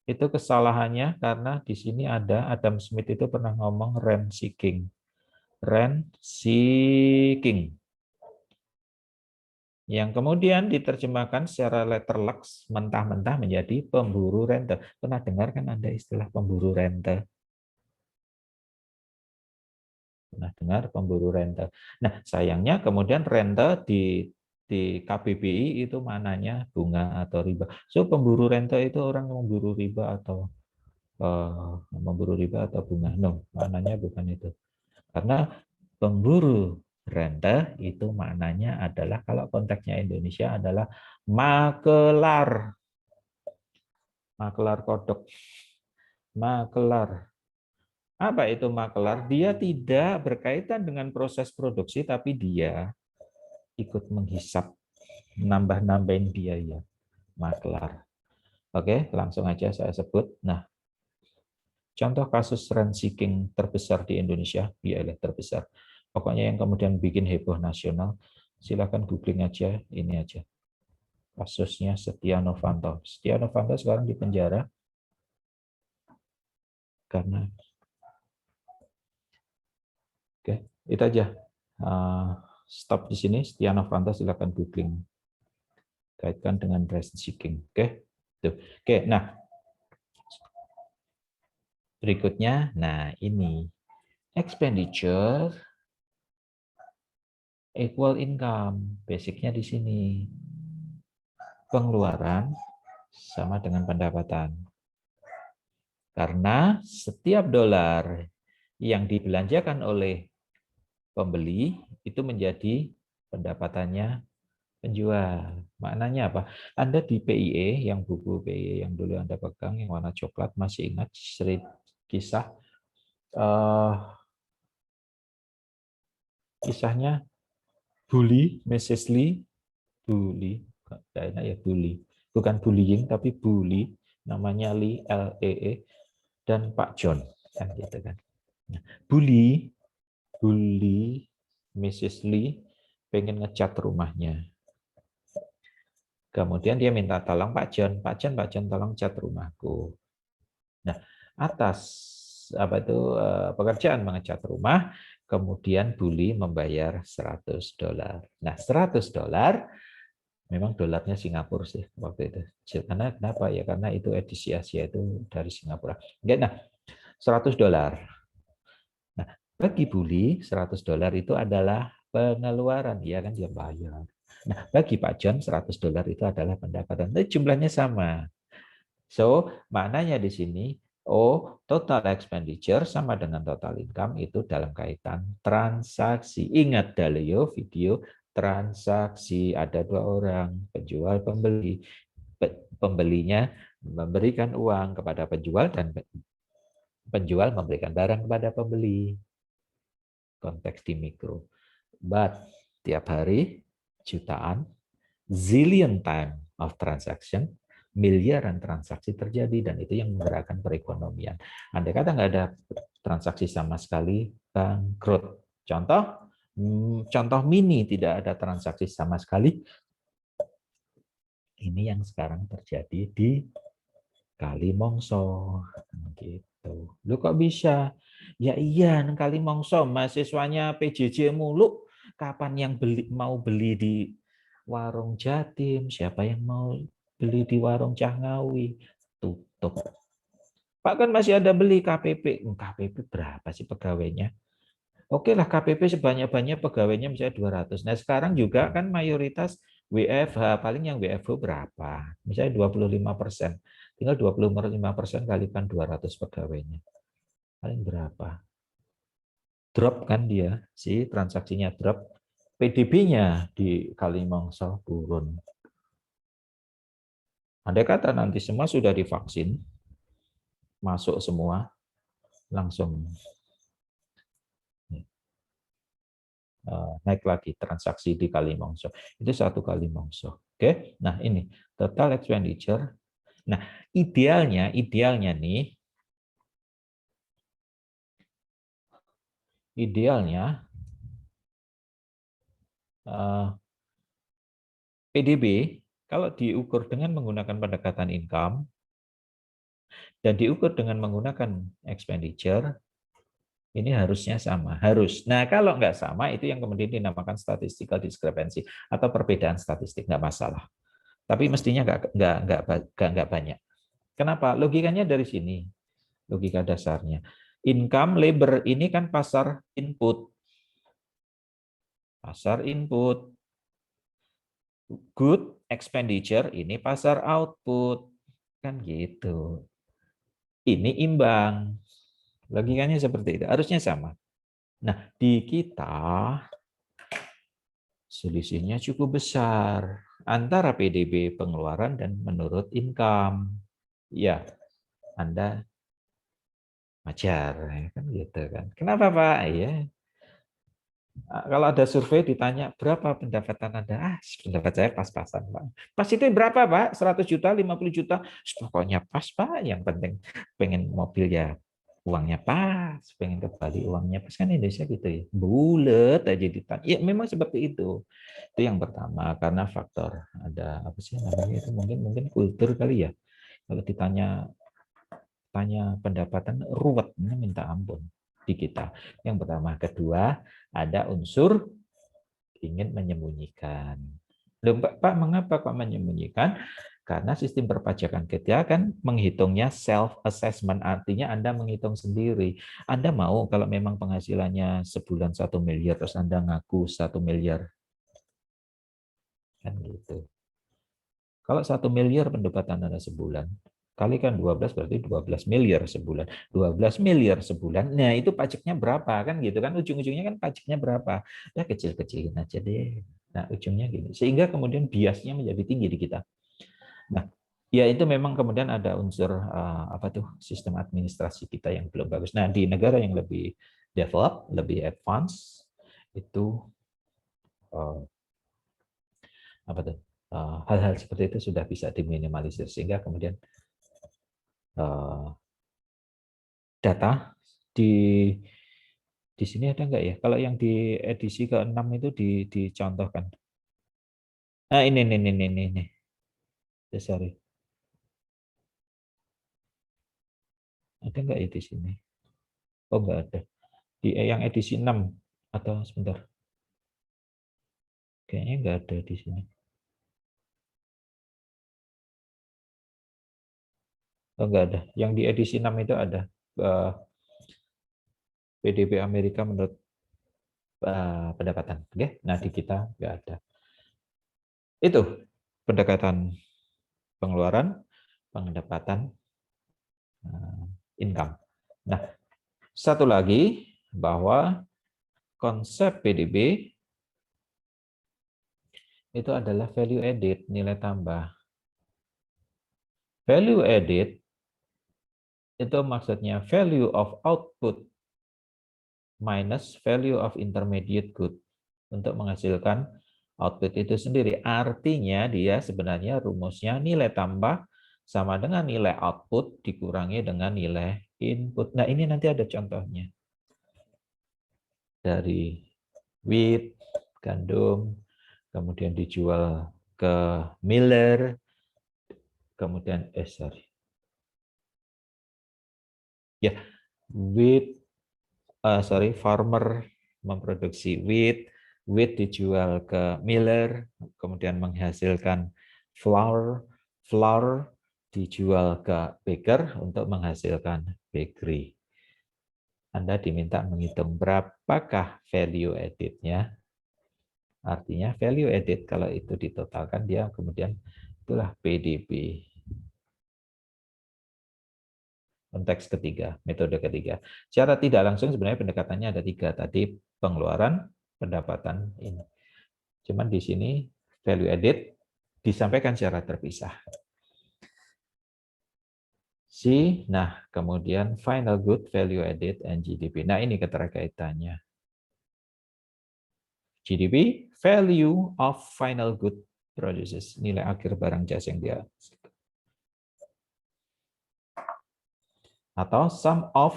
itu kesalahannya karena di sini ada Adam Smith itu pernah ngomong rent seeking. Rent seeking. Yang kemudian diterjemahkan secara letterlux mentah-mentah menjadi pemburu rente. Pernah dengar kan Anda istilah pemburu rente? Pernah dengar pemburu rente. Nah, sayangnya kemudian rente di KBBI itu mananya bunga atau riba. So pemburu rente itu orang memburu riba atau bunga. No, maknanya bukan itu. Karena pemburu rente itu maknanya adalah, kalau konteksnya Indonesia adalah makelar. Makelar kodok. Makelar. Apa itu makelar? Dia tidak berkaitan dengan proses produksi, tapi dia ikut menghisap, nambah-nambahin biaya. Makelar. Oke, langsung aja saya sebut. Nah, contoh kasus rent seeking terbesar di Indonesia, biaya terbesar. Pokoknya yang kemudian bikin heboh nasional, silakan googling aja, ini aja. Kasusnya Setia Novanto. Setia Novanto sekarang di penjara karena, oke, itu aja. Stop di sini. Setia Novanto silakan googling. Kaitkan dengan rent seeking. Oke. Tuh. Oke, nah. Berikutnya, nah ini expenditure equal income. Basicnya di sini. Pengeluaran sama dengan pendapatan. Karena setiap dolar yang dibelanjakan oleh pembeli itu menjadi pendapatannya penjual. Maknanya apa? Anda di PIE, yang buku PIE yang dulu Anda pegang, yang warna coklat, masih ingat kisah kisahnya Bully, Mrs. Lee, Bully, tidak enak ya Bully, bukan bullying tapi bully, namanya Lee, L-E-E, dan Pak John, kan gitu kan. Nah, Bully, Mrs. Lee pengen ngecat rumahnya. Kemudian dia minta tolong Pak John tolong cat rumahku. Nah, atas pekerjaan mengecat rumah, kemudian Bully membayar $100. Nah, $100 memang dolarnya Singapura sih waktu itu. Karena kenapa ya? Karena itu edisi Asia itu dari Singapura. Nah, $100. Nah, Bagi Bully, $100 itu adalah pengeluaran, ya kan dia bayar. Nah, bagi Pak John, $100 itu adalah pendapatan. Tapi jumlahnya sama. So, maknanya di sini, total expenditure sama dengan total income itu dalam kaitan transaksi. Ingat Dalio video transaksi, ada dua orang, penjual, pembeli. Pembelinya memberikan uang kepada penjual dan penjual memberikan barang kepada pembeli. Konteks di mikro. But tiap hari jutaan, zillion time of transaction, miliaran transaksi terjadi dan itu yang menggerakkan perekonomian. Andai kata nggak ada transaksi sama sekali, bangkrut. Contoh mini tidak ada transaksi sama sekali. Ini yang sekarang terjadi di Kalimongso. Gitu. Lu kok bisa? Ya iya, Kalimongso mahasiswanya PJJ mulu. Kapan yang mau beli di warung Jatim? Siapa yang mau beli di warung Cahnggawi? Tutup. Pak kan masih ada beli KPP. KPP berapa sih pegawainya? Oke lah KPP sebanyak-banyak pegawainya misalnya 200. Nah sekarang juga kan mayoritas WFH, paling yang WFH berapa? Misalnya 25%. Tinggal 25% kalikan 200 pegawainya. Paling berapa? Drop kan dia, si transaksinya drop. PDB-nya di Kalimongso turun. Andai kata nanti semua sudah divaksin, masuk semua, langsung naik lagi transaksi di Kalimongso. Itu satu Kalimongso. Oke, nah ini total expenditure. Nah idealnya PDB kalau diukur dengan menggunakan pendekatan income dan diukur dengan menggunakan expenditure, ini harusnya sama, harus. Nah, kalau nggak sama, itu yang kemudian dinamakan statistical discrepancy atau perbedaan statistik, nggak masalah. Tapi mestinya nggak banyak. Kenapa? Logikanya dari sini, logika dasarnya. Income, labor ini kan pasar input. Pasar input. Good expenditure ini pasar output. Kan gitu. Ini imbang. Logikanya seperti itu. Harusnya sama. Nah, di kita selisihnya cukup besar antara PDB pengeluaran dan menurut income. Ya, Anda wajar kan gitu kan. Kenapa Pak? Ya. Kalau ada survei ditanya berapa pendapatan Anda? Pendapat saya pas-pasan, Pak. Pas itu berapa, Pak? 100 juta, 50 juta? Pokoknya pas, Pak. Yang penting pengen mobil ya uangnya pas, pengen ke Bali uangnya pas, kan Indonesia gitu ya. Bulet aja ditanya. Ya memang seperti itu. Itu yang pertama karena faktor ada apa sih namanya itu mungkin kultur kali ya. Kalau ditanya pendapatan ruwet minta ampun di kita. Yang pertama, kedua ada unsur ingin menyembunyikan. Loh, Pak, mengapa kok menyembunyikan? Karena sistem perpajakan kita kan menghitungnya self assessment, artinya Anda menghitung sendiri. Anda mau kalau memang penghasilannya sebulan 1 miliar terus Anda ngaku 1 miliar, kan gitu. Kalau 1 miliar pendapatan Anda sebulan, kalikan 12 berarti 12 miliar sebulan. 12 miliar sebulan, nah itu pajaknya berapa? Kan gitu kan, ujung-ujungnya kan pajaknya berapa? Ya kecil-kecilin aja deh. Nah ujungnya gini, sehingga kemudian biasnya menjadi tinggi di kita. Nah, ya itu memang kemudian ada unsur apa tuh sistem administrasi kita yang belum bagus. Nah di negara yang lebih develop, lebih advance, itu apa tuh hal-hal seperti itu sudah bisa diminimalisir sehingga kemudian data di sini ada nggak ya? Kalau yang di edisi ke-6 itu dicontohkan. Nah ini. Sorry. Ada nggak ya di sini? Oh nggak ada. Di yang edisi 6 atau sebentar. Kayaknya nggak ada di sini. Oh nggak ada. Yang di edisi 6 itu ada. PDB Amerika menurut pendapatan. Oke, nah di kita nggak ada. Itu pendekatan pengeluaran, pendapatan, income. Nah, satu lagi bahwa konsep PDB itu adalah value added, nilai tambah. Value added itu maksudnya value of output minus value of intermediate good untuk menghasilkan output itu sendiri. Artinya dia sebenarnya rumusnya nilai tambah sama dengan nilai output dikurangi dengan nilai input. Nah, ini nanti ada contohnya. Dari wheat, gandum, kemudian dijual ke miller, kemudian farmer memproduksi wheat, wheat dijual ke miller, kemudian menghasilkan flour, flour dijual ke baker untuk menghasilkan bakery. Anda diminta menghitung berapakah value added-nya. Artinya value added kalau itu ditotalkan dia kemudian itulah PDB. Konteks ketiga, metode ketiga. Secara tidak langsung sebenarnya pendekatannya ada 3 tadi, pengeluaran, pendapatan ini. Cuman di sini value added disampaikan secara terpisah. Nah kemudian final good, value added, and GDP. Nah ini keterkaitannya. GDP, value of final good produces, nilai akhir barang jasa yang dia atau sum of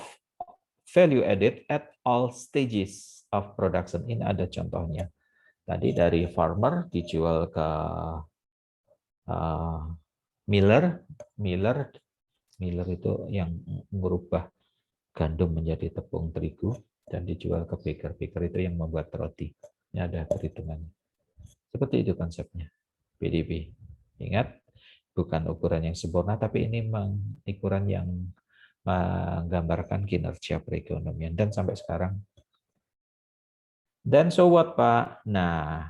value added at all stages of production. Ini ada contohnya. Tadi dari farmer dijual ke miller itu yang merubah gandum menjadi tepung terigu dan dijual ke baker itu yang membuat roti. Ini ada perhitungannya. Seperti itu konsepnya PDB. Ingat, bukan ukuran yang sempurna, tapi ini ukuran yang menggambarkan kinerja perekonomian dan sampai sekarang. Dan so what, Pak? Nah,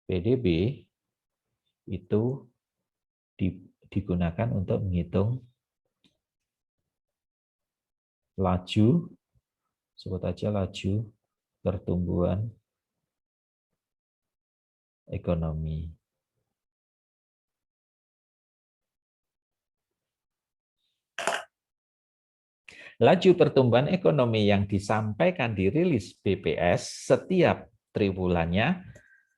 PDB itu digunakan untuk menghitung laju, sebut aja laju pertumbuhan ekonomi. Laju pertumbuhan ekonomi yang disampaikan di rilis BPS setiap triwulannya,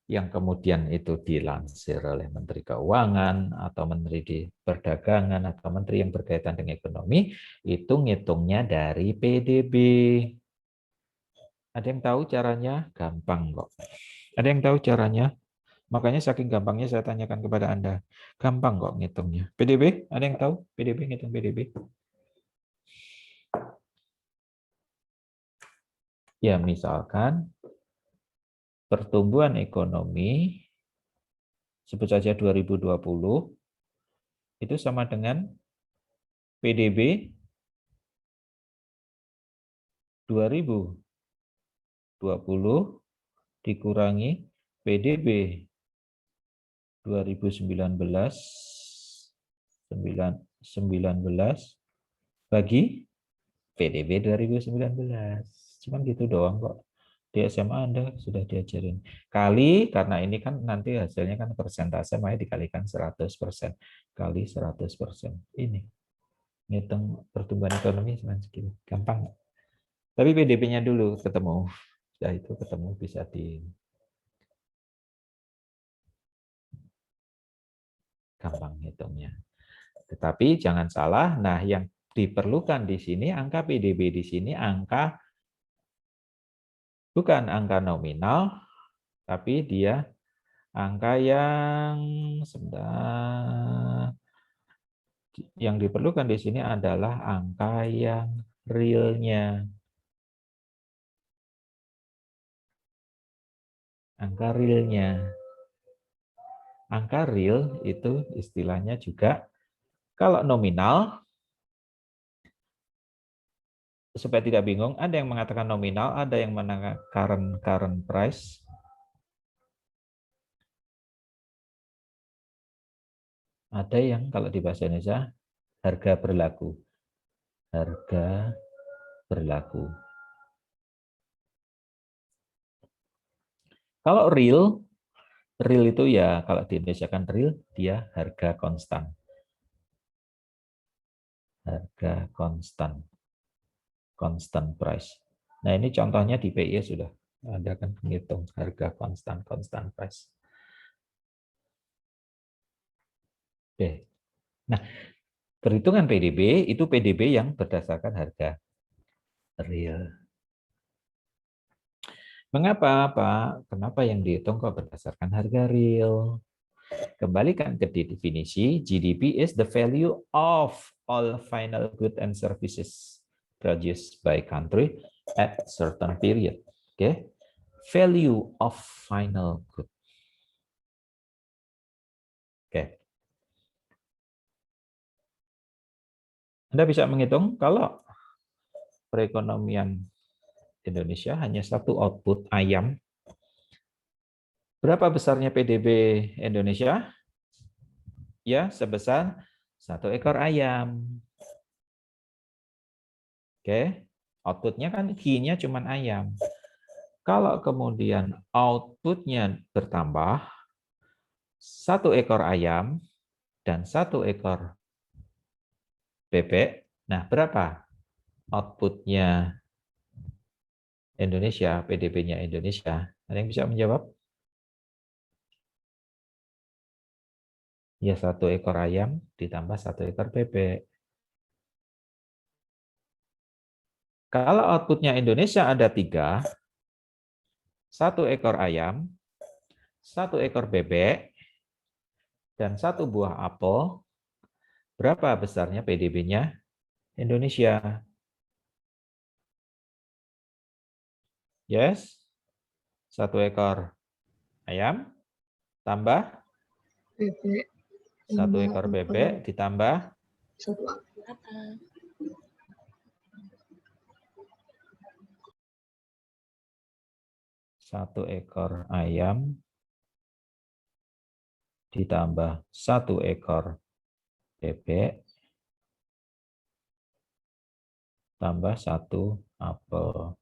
yang kemudian itu dilansir oleh Menteri Keuangan atau Menteri Perdagangan atau Menteri yang berkaitan dengan ekonomi, itu ngitungnya dari PDB. Ada yang tahu caranya? Gampang kok. Ada yang tahu caranya? Makanya saking gampangnya saya tanyakan kepada Anda. Gampang kok ngitungnya. PDB? Ada yang tahu? PDB, ngitung PDB? Ya, misalkan pertumbuhan ekonomi, sebut saja 2020, itu sama dengan PDB 2020 dikurangi PDB 2019 bagi PDB 2019. Cuman gitu doang kok. Di SMA Anda sudah diajarin. Kali, karena ini kan nanti hasilnya kan persentase, makanya dikalikan 100%. Kali 100%. Ini. Ngitung pertumbuhan ekonomi cuma segini. Gampang. Tapi PDB-nya dulu ketemu. Setelah itu ketemu bisa gampang hitungnya. Tetapi jangan salah, nah yang diperlukan di sini angka PDB di sini bukan angka nominal, tapi dia angka yang diperlukan di sini adalah angka yang realnya. Angka realnya. Angka real itu istilahnya juga, kalau nominal supaya tidak bingung, ada yang mengatakan nominal, ada yang mengatakan current price. Ada yang kalau di bahasa Indonesia harga berlaku. Harga berlaku. Kalau real itu ya kalau di Indonesia kan real, dia harga konstan. Harga konstan. Constant price. Nah, ini contohnya di PI sudah. Anda kan menghitung harga constant price. Oke. Nah, perhitungan PDB itu PDB yang berdasarkan harga real. Mengapa, Pak? Kenapa yang dihitung kok berdasarkan harga real? Kembalikan ke definisi, GDP is the value of all final goods and services produced by country at certain period. Oke. Value of final good. Oke. Anda bisa menghitung kalau perekonomian Indonesia hanya satu output ayam. Berapa besarnya PDB Indonesia? Ya, sebesar 1 ekor ayam. Oke, outputnya kan key-nya cuma ayam. Kalau kemudian outputnya bertambah, 1 ekor ayam dan 1 ekor bebek, nah berapa outputnya Indonesia, PDB-nya Indonesia? Ada yang bisa menjawab? Ya 1 ekor ayam ditambah 1 ekor bebek. Kalau outputnya Indonesia ada 3, 1 ekor ayam, 1 ekor bebek, dan 1 buah apel, berapa besarnya PDB-nya Indonesia? Yes? 1 ekor ayam tambah bebek 1 tambah ekor apel bebek ditambah 1 apel. 1 ekor ayam ditambah 1 ekor bebek tambah 1 apel.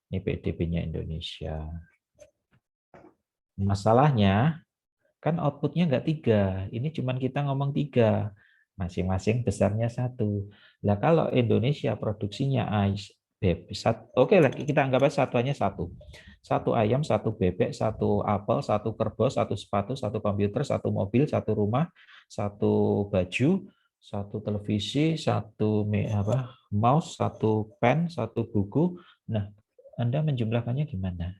Ini PDB-nya Indonesia. Masalahnya kan outputnya nggak 3. Ini cuma kita ngomong 3. Masing-masing besarnya 1. Nah kalau Indonesia produksinya oke lah kita anggap aja satuannya 1. 1 ayam, 1 bebek, 1 apel, 1 kerbau, 1 sepatu, 1 komputer, 1 mobil, 1 rumah, 1 baju, 1 televisi, 1 mouse, 1 pen, 1 buku. Nah, Anda menjumlahkannya gimana?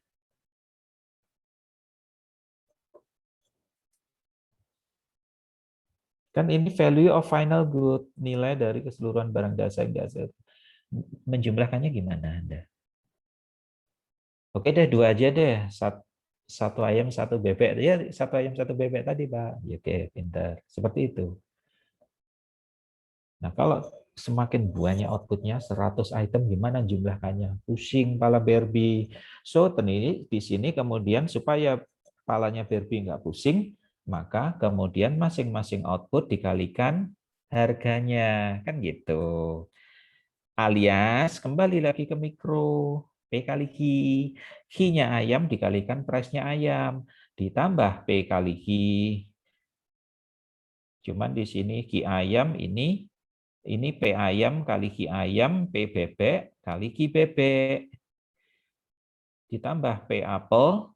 Kan ini value of final good, nilai dari keseluruhan barang dasar yang dasar. Menjumlahkannya gimana Anda? Oke deh, 2 aja deh. 1 ayam, 1 bebek. Ya, 1 ayam, 1 bebek tadi, Pak. Ya, oke, pintar. Seperti itu. Nah, kalau semakin banyak outputnya, 100 item, gimana jumlahkannya? Pusing pala Barbie. So, di sini kemudian supaya palanya Barbie nggak pusing, maka kemudian masing-masing output dikalikan harganya. Kan gitu. Alias, kembali lagi ke mikro. P kali Q. Q-nya ayam dikalikan price-nya ayam. Ditambah P kali Q. Cuman di sini Q ayam ini P ayam kali Q ayam, P bebek kali Q bebek. Ditambah P apel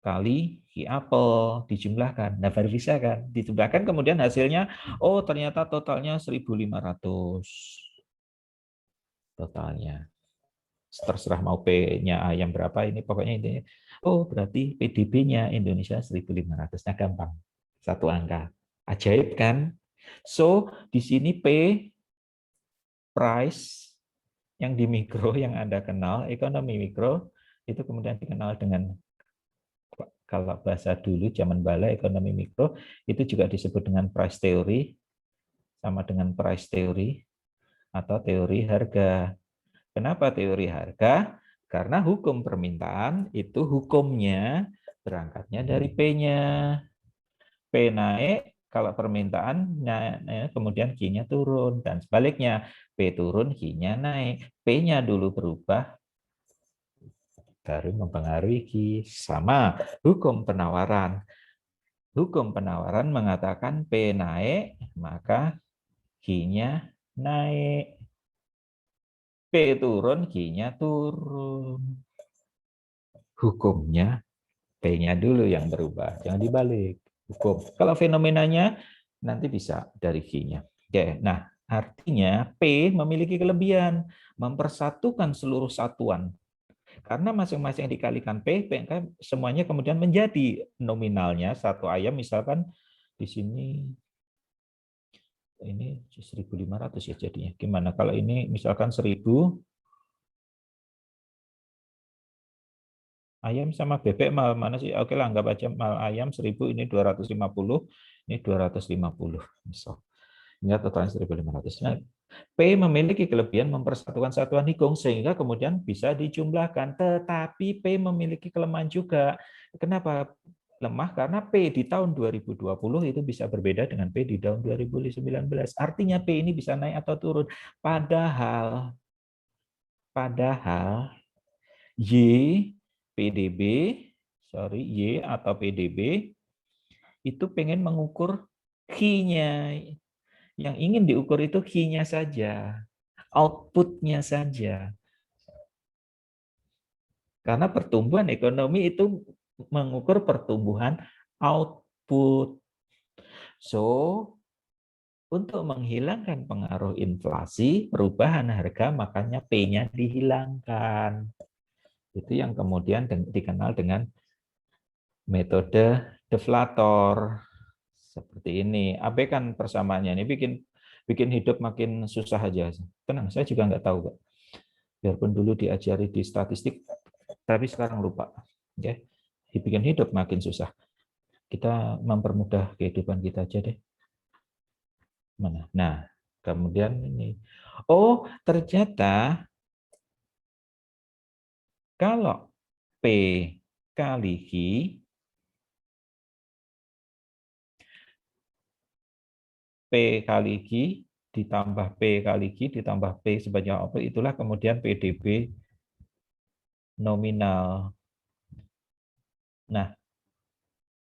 kali Q apel. Dijumlahkan. Nah, baru bisa kan? Dijumlahkan kemudian hasilnya, oh ternyata totalnya 1.500. Totalnya. Terserah mau P-nya ayam berapa, ini pokoknya intinya. Oh, berarti PDB-nya Indonesia 1.500. Nah, gampang. Satu angka. Ajaib kan? So, di sini P price yang di mikro yang Anda kenal, ekonomi mikro, itu kemudian dikenal dengan, kalau bahasa dulu zaman bala ekonomi mikro, itu juga disebut dengan price theory, sama dengan price theory, atau teori harga. Kenapa teori harga? Karena hukum permintaan itu hukumnya berangkatnya dari P-nya. P naik kalau permintaan kemudian Q-nya turun, dan sebaliknya P turun Q-nya naik. P-nya dulu berubah baru mempengaruhi Q. Sama hukum penawaran. Hukum penawaran mengatakan P naik maka Q-nya naik. P turun Q-nya turun. Hukumnya P-nya dulu yang berubah, jangan dibalik. Hukum. Kalau fenomenanya nanti bisa dari Q-nya. Oke, nah artinya P memiliki kelebihan mempersatukan seluruh satuan. Karena masing-masing dikalikan P, kan semuanya kemudian menjadi nominalnya satu ayam, misalkan di sini ini 1.500 ya jadinya. Gimana kalau ini misalkan 1.000 ayam sama bebek mal mana sih? Oke lah, anggap aja mal ayam 1.000, ini 250, ini 250. Misal. Ini totalnya 1.500. Nah, P memiliki kelebihan mempersatukan satuan hitung sehingga kemudian bisa dijumlahkan. Tetapi P memiliki kelemahan juga. Kenapa lemah? Karena P di tahun 2020 itu bisa berbeda dengan P di tahun 2019. Artinya P ini bisa naik atau turun. Padahal Y PDB, Y atau PDB itu pengen mengukur Q-nya. Yang ingin diukur itu Q-nya saja, output-nya saja. Karena pertumbuhan ekonomi itu mengukur pertumbuhan output. So, untuk menghilangkan pengaruh inflasi, perubahan harga, makanya P-nya dihilangkan. Itu yang kemudian dikenal dengan metode deflator. Seperti ini. Abaikan persamaannya. Ini bikin hidup makin susah aja. Tenang, saya juga nggak tahu, Pak. Biarpun dulu diajari di statistik, tapi sekarang lupa. Oke. Dibikin hidup makin susah. Kita mempermudah kehidupan kita aja deh. Mana? Nah, kemudian ini. Oh, ternyata kalau P kali Q P kali Q ditambah P kali Q ditambah P sebanyak output, itulah kemudian PDB nominal. Nah,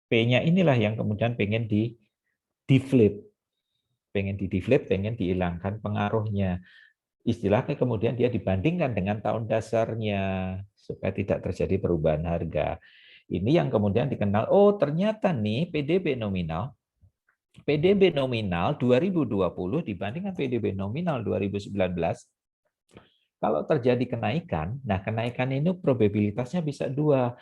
P-nya inilah yang kemudian pengen di-deflate. Pengen di-deflate, pengen dihilangkan pengaruhnya. Istilahnya kemudian dia dibandingkan dengan tahun dasarnya supaya tidak terjadi perubahan harga. Ini yang kemudian dikenal, oh ternyata nih PDB nominal 2020 dibandingkan PDB nominal 2019, kalau terjadi kenaikan, nah kenaikan ini probabilitasnya bisa dua.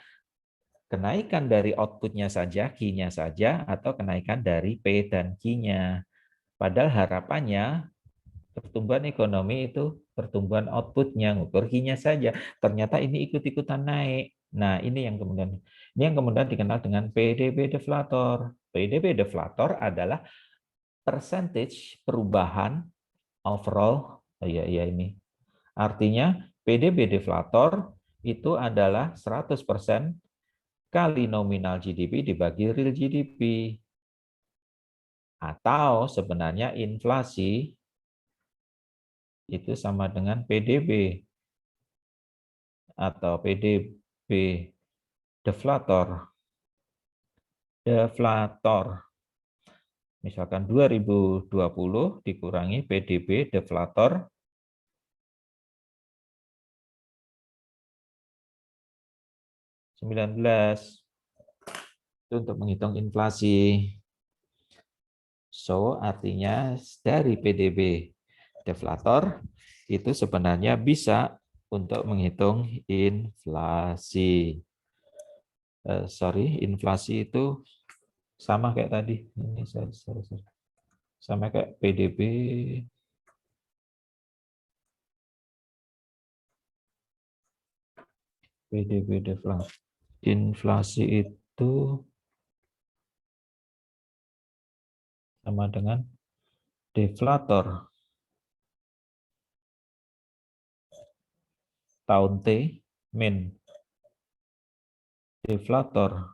Kenaikan dari output-nya saja, Q-nya saja, atau kenaikan dari P dan Q-nya. Padahal harapannya pertumbuhan ekonomi itu pertumbuhan output-nya, ngukur Q-nya saja. Ternyata ini ikut-ikutan naik. Nah, ini yang kemudian dikenal dengan PDB deflator. PDB deflator adalah percentage perubahan overall. Ini. Artinya PDB deflator itu adalah 100% kali nominal GDP dibagi real GDP. Atau sebenarnya inflasi itu sama dengan PDB atau PDB deflator. Misalkan 2020 dikurangi PDB deflator 19. Itu untuk menghitung inflasi. So, artinya dari PDB deflator itu sebenarnya bisa untuk menghitung inflasi. Inflasi itu sama kayak tadi. Ini sama kayak PDB. PDB deflator. Inflasi itu sama dengan deflator. tahun T min deflator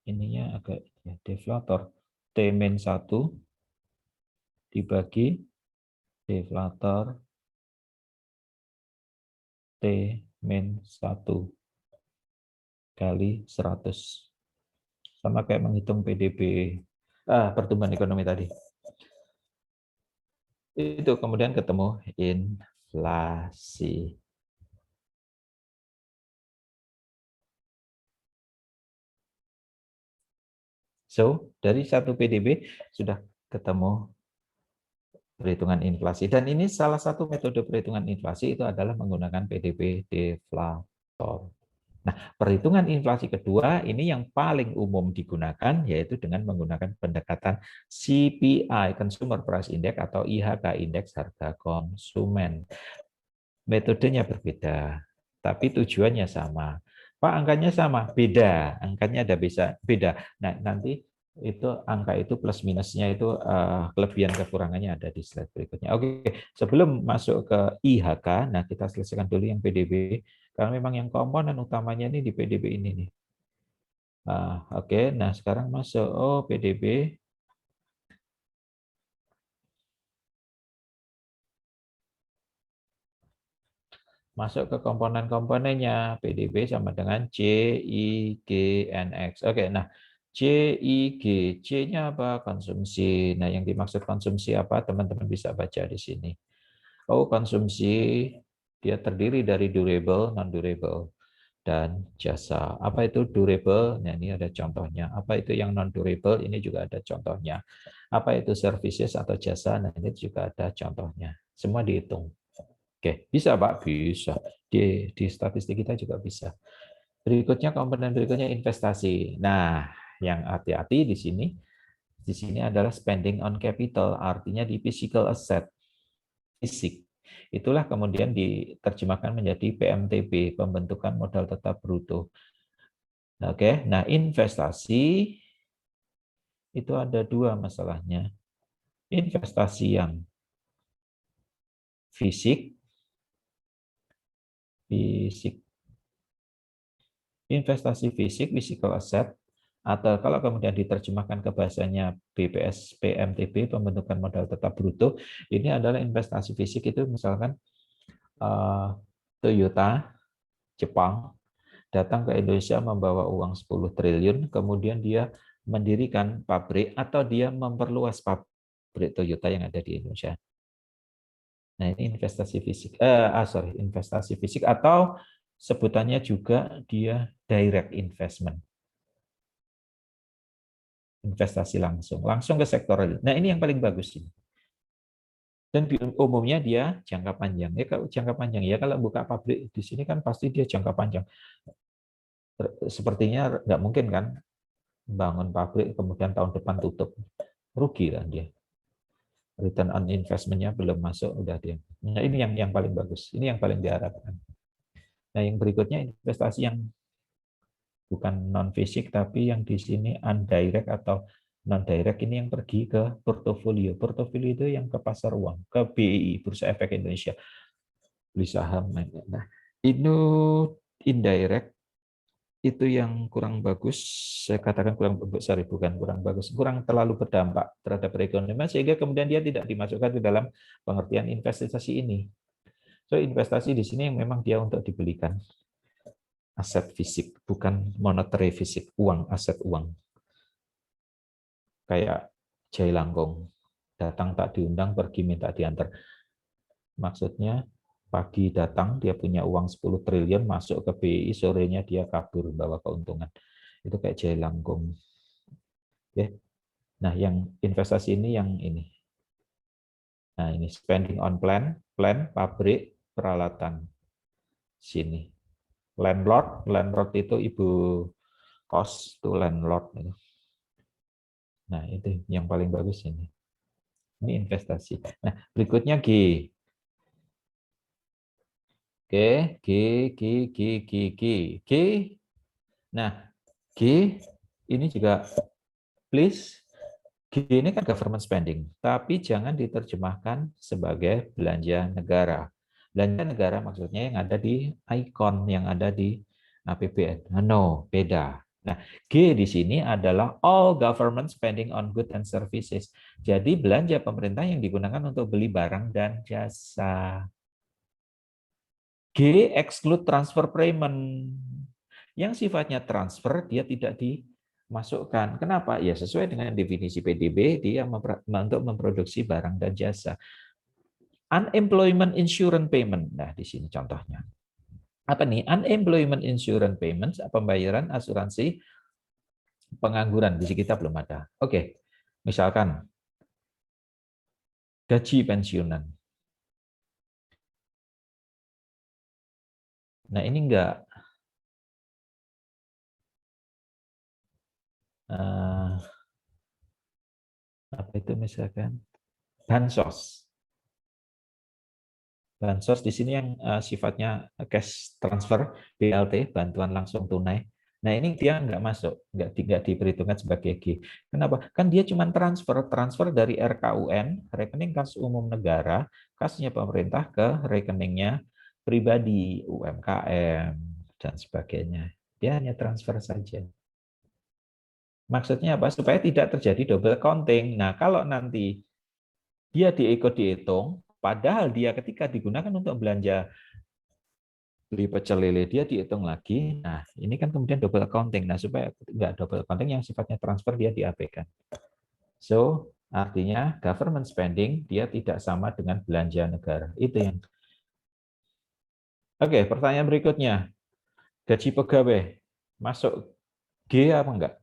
ininya agak ya, deflator T min 1 dibagi deflator T min 1 kali 100. Sama kayak menghitung PDB, pertumbuhan ekonomi tadi. Itu kemudian ketemu inflasi. So, dari 1 PDB sudah ketemu perhitungan inflasi. Dan ini salah satu metode perhitungan inflasi itu adalah menggunakan PDB deflator. Nah, perhitungan inflasi kedua ini yang paling umum digunakan yaitu dengan menggunakan pendekatan CPI, Consumer Price Index atau IHK, Indeks Harga Konsumen. Metodenya berbeda, tapi tujuannya sama. Pak, angkanya sama? Beda. Angkanya ada beda. Nah, nanti itu angka itu plus minusnya itu kelebihan kekurangannya ada di slide berikutnya. Oke, sebelum masuk ke IHK, nah kita selesaikan dulu yang PDB. Karena memang yang komponen utamanya ini di PDB ini nih. Oke, nah sekarang masuk PDB. Masuk ke komponen-komponennya. PDB sama dengan C, I, G, N, X. Oke, nah C, I, G. C-nya apa? Konsumsi. Nah, yang dimaksud konsumsi apa? Teman-teman bisa baca di sini. Konsumsi dia terdiri dari durable, non-durable, dan jasa. Apa itu durable? Nah, ini ada contohnya. Apa itu yang non-durable? Ini juga ada contohnya. Apa itu services atau jasa? Nah, ini juga ada contohnya. Semua dihitung. Oke, bisa Pak? Bisa. Di statistik kita juga bisa. Berikutnya, komponen berikutnya investasi. Nah, yang hati-hati di sini adalah spending on capital, artinya di physical asset, fisik. Itulah kemudian diterjemahkan menjadi PMTB, pembentukan modal tetap bruto. Oke, nah investasi itu ada dua masalahnya. Investasi yang fisik, investasi fisik, physical asset, atau kalau kemudian diterjemahkan ke bahasanya BPS PMTB, pembentukan modal tetap bruto, ini adalah investasi fisik itu misalkan Toyota Jepang datang ke Indonesia membawa uang 10 triliun, kemudian dia mendirikan pabrik atau dia memperluas pabrik Toyota yang ada di Indonesia. Nah, ini investasi fisik. Investasi fisik atau sebutannya juga dia direct investment. Investasi langsung ke sektor real. Nah, ini yang paling bagus ini. Dan umumnya dia jangka panjang. Ya kalau jangka panjang ya kalau buka pabrik di sini kan pasti dia jangka panjang. Sepertinya nggak mungkin kan bangun pabrik kemudian tahun depan tutup. Rugi lah dia. Return on investment-nya belum masuk udah dia. Nah, ini yang paling bagus. Ini yang paling diharapkan. Nah, yang berikutnya investasi yang bukan non fisik tapi yang di sini undirect atau non direct ini yang pergi ke portofolio. Portofolio itu yang ke pasar uang, ke BEI, Bursa Efek Indonesia. Beli saham. Nah, itu indirect itu yang kurang bagus. Saya katakan kurang bagus, bukan kurang bagus, kurang terlalu berdampak terhadap perekonomian sehingga kemudian dia tidak dimasukkan ke dalam pengertian investasi ini. So, investasi di sini yang memang dia untuk dibelikan. Aset fisik, bukan monetary fisik, uang, aset uang. Kayak Jai Langkung, datang tak diundang, pergi minta diantar. Maksudnya pagi datang, dia punya uang 10 triliun, masuk ke BI, sorenya dia kabur, bawa keuntungan. Itu kayak Jai Langkung. Oke. Nah, yang investasi ini yang ini. Nah, ini spending on plan, pabrik, peralatan. Sini. Landlord itu ibu kos, itu landlord. Nah, itu yang paling bagus ini. Ini investasi. Nah, berikutnya G. Oke, G. Nah, G ini juga please. G ini kan government spending, tapi jangan diterjemahkan sebagai belanja negara. Belanja negara maksudnya yang ada di ikon, yang ada di APBN. No, beda. Nah, G di sini adalah all government spending on goods and services. Jadi belanja pemerintah yang digunakan untuk beli barang dan jasa. G exclude transfer payment. Yang sifatnya transfer dia tidak dimasukkan. Kenapa? Ya sesuai dengan definisi PDB dia untuk memproduksi barang dan jasa. Unemployment insurance payment. Nah, di sini contohnya. Apa nih? Unemployment insurance payments, pembayaran asuransi pengangguran. Di sini kita belum ada. Oke. Misalkan gaji pensiunan. Nah, ini enggak apa itu misalkan bansos. Bansos di sini yang sifatnya cash transfer, BLT, bantuan langsung tunai. Nah ini dia nggak masuk, nggak diperhitungkan sebagai G. Kenapa? Kan dia cuma transfer dari RKUN, rekening kas umum negara, kasnya pemerintah ke rekeningnya pribadi, UMKM, dan sebagainya. Dia hanya transfer saja. Maksudnya apa? Supaya tidak terjadi double counting. Nah kalau nanti dia dihitung, padahal dia ketika digunakan untuk belanja beli pecel lele dia dihitung lagi. Nah, ini kan kemudian double accounting. Nah, supaya nggak double accounting yang sifatnya transfer dia diabaikan. So, artinya government spending dia tidak sama dengan belanja negara. Itu yang. Oke, pertanyaan berikutnya. Gaji pegawai masuk G apa enggak?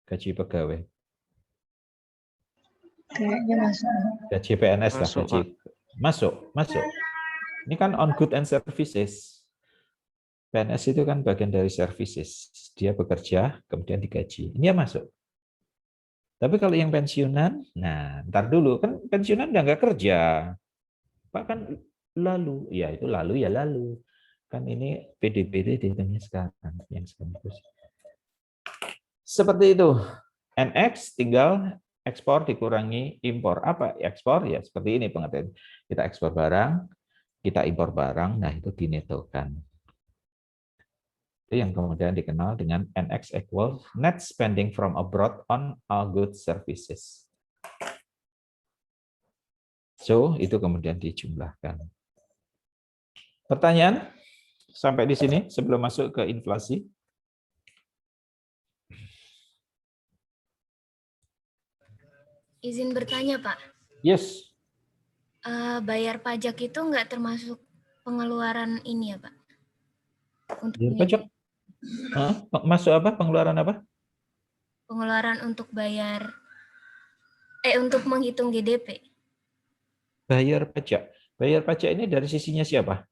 Gaji pegawai. Kayaknya masuk. Gaji PNS lah, Masuk, gaji. Masuk. Ini kan on good and services. PNS itu kan bagian dari services. Dia bekerja, kemudian digaji. Ini ya masuk. Tapi kalau yang pensiunan, nah ntar dulu. Kan pensiunan udah nggak kerja. Pak kan lalu. Ya itu lalu ya lalu. Kan ini PDB dihitungnya sekarang. Yang sekaligus. Seperti itu. NX tinggal ekspor dikurangi impor. Apa ekspor? Ya seperti ini pengertian. Kita ekspor barang, kita impor barang, nah itu dinetokan. Itu yang kemudian dikenal dengan NX equals net spending from abroad on all goods services. So, itu kemudian dijumlahkan. Pertanyaan sampai di sini sebelum masuk ke inflasi? Izin bertanya, Pak. Yes. Bayar pajak itu nggak termasuk pengeluaran ini ya, Pak? Untuk Bayar pajak? Masuk apa? Pengeluaran apa? Pengeluaran untuk bayar, untuk menghitung GDP. Bayar pajak. Bayar pajak ini dari sisinya siapa?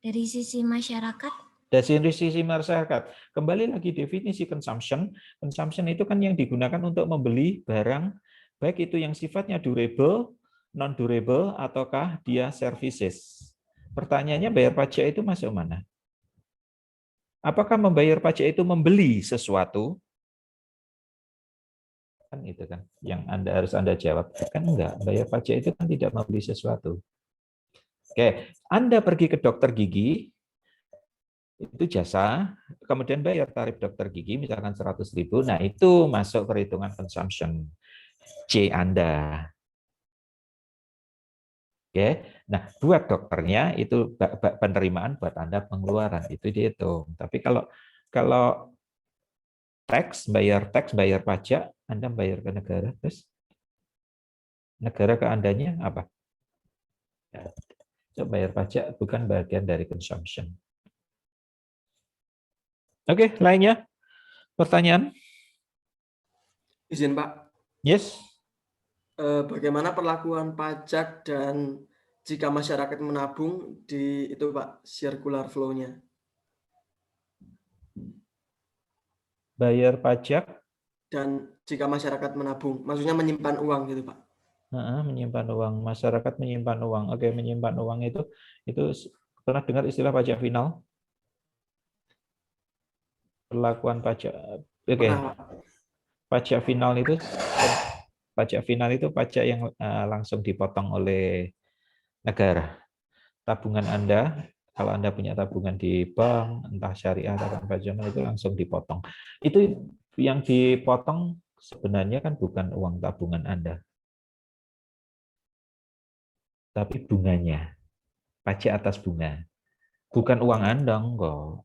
Dari sisi masyarakat. Dari sisi masyarakat. Kembali lagi definisi consumption. Consumption itu kan yang digunakan untuk membeli barang, baik itu yang sifatnya durable, non-durable, ataukah dia services. Pertanyaannya bayar pajak itu masuk mana? Apakah membayar pajak itu membeli sesuatu? Kan itu kan yang harus Anda jawab. Kan enggak, bayar pajak itu kan tidak membeli sesuatu. Oke, Anda pergi ke dokter gigi, itu jasa, kemudian bayar tarif dokter gigi misalkan 100.000, nah itu masuk perhitungan consumption C Anda. Oke, nah buat dokternya itu penerimaan, buat Anda pengeluaran itu dihitung. Tapi kalau bayar pajak, Anda bayar ke negara, terus negara ke Andanya apa? Ya, bayar pajak bukan bagian dari consumption. Oke, lainnya pertanyaan? Izin Pak, Yes. bagaimana perlakuan pajak dan jika masyarakat menabung di itu Pak, circular flow-nya? Bayar pajak Dan jika masyarakat menabung, maksudnya menyimpan uang gitu Pak. menyimpan uang, masyarakat menyimpan uang. Oke, menyimpan uang itu pernah dengar istilah pajak final? Perlakuan pajak. Oke. Pernah, Pak. Pajak final itu pajak yang langsung dipotong oleh negara. tabungan Anda, kalau Anda punya tabungan di bank, entah syariah atau konvensional, itu langsung dipotong. Itu yang dipotong sebenarnya kan bukan uang tabungan Anda, tapi bunganya, pajak atas bunga. Bukan uang Anda, enggak.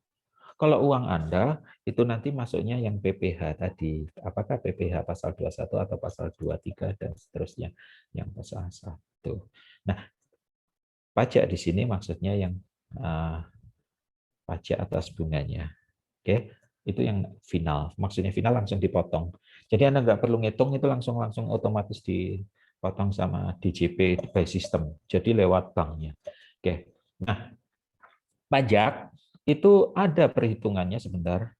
Kalau uang Anda, itu nanti masuknya yang PPh tadi. Apakah PPh pasal 21 atau pasal 23 dan seterusnya, yang pasal 1. Nah, pajak di sini maksudnya yang pajak atas bunganya. Oke, itu yang final. Maksudnya final langsung dipotong. Jadi Anda nggak perlu ngitung, itu langsung otomatis dipotong sama DJP by system. Jadi lewat banknya. Oke. Nah, pajak itu ada perhitungannya sebentar.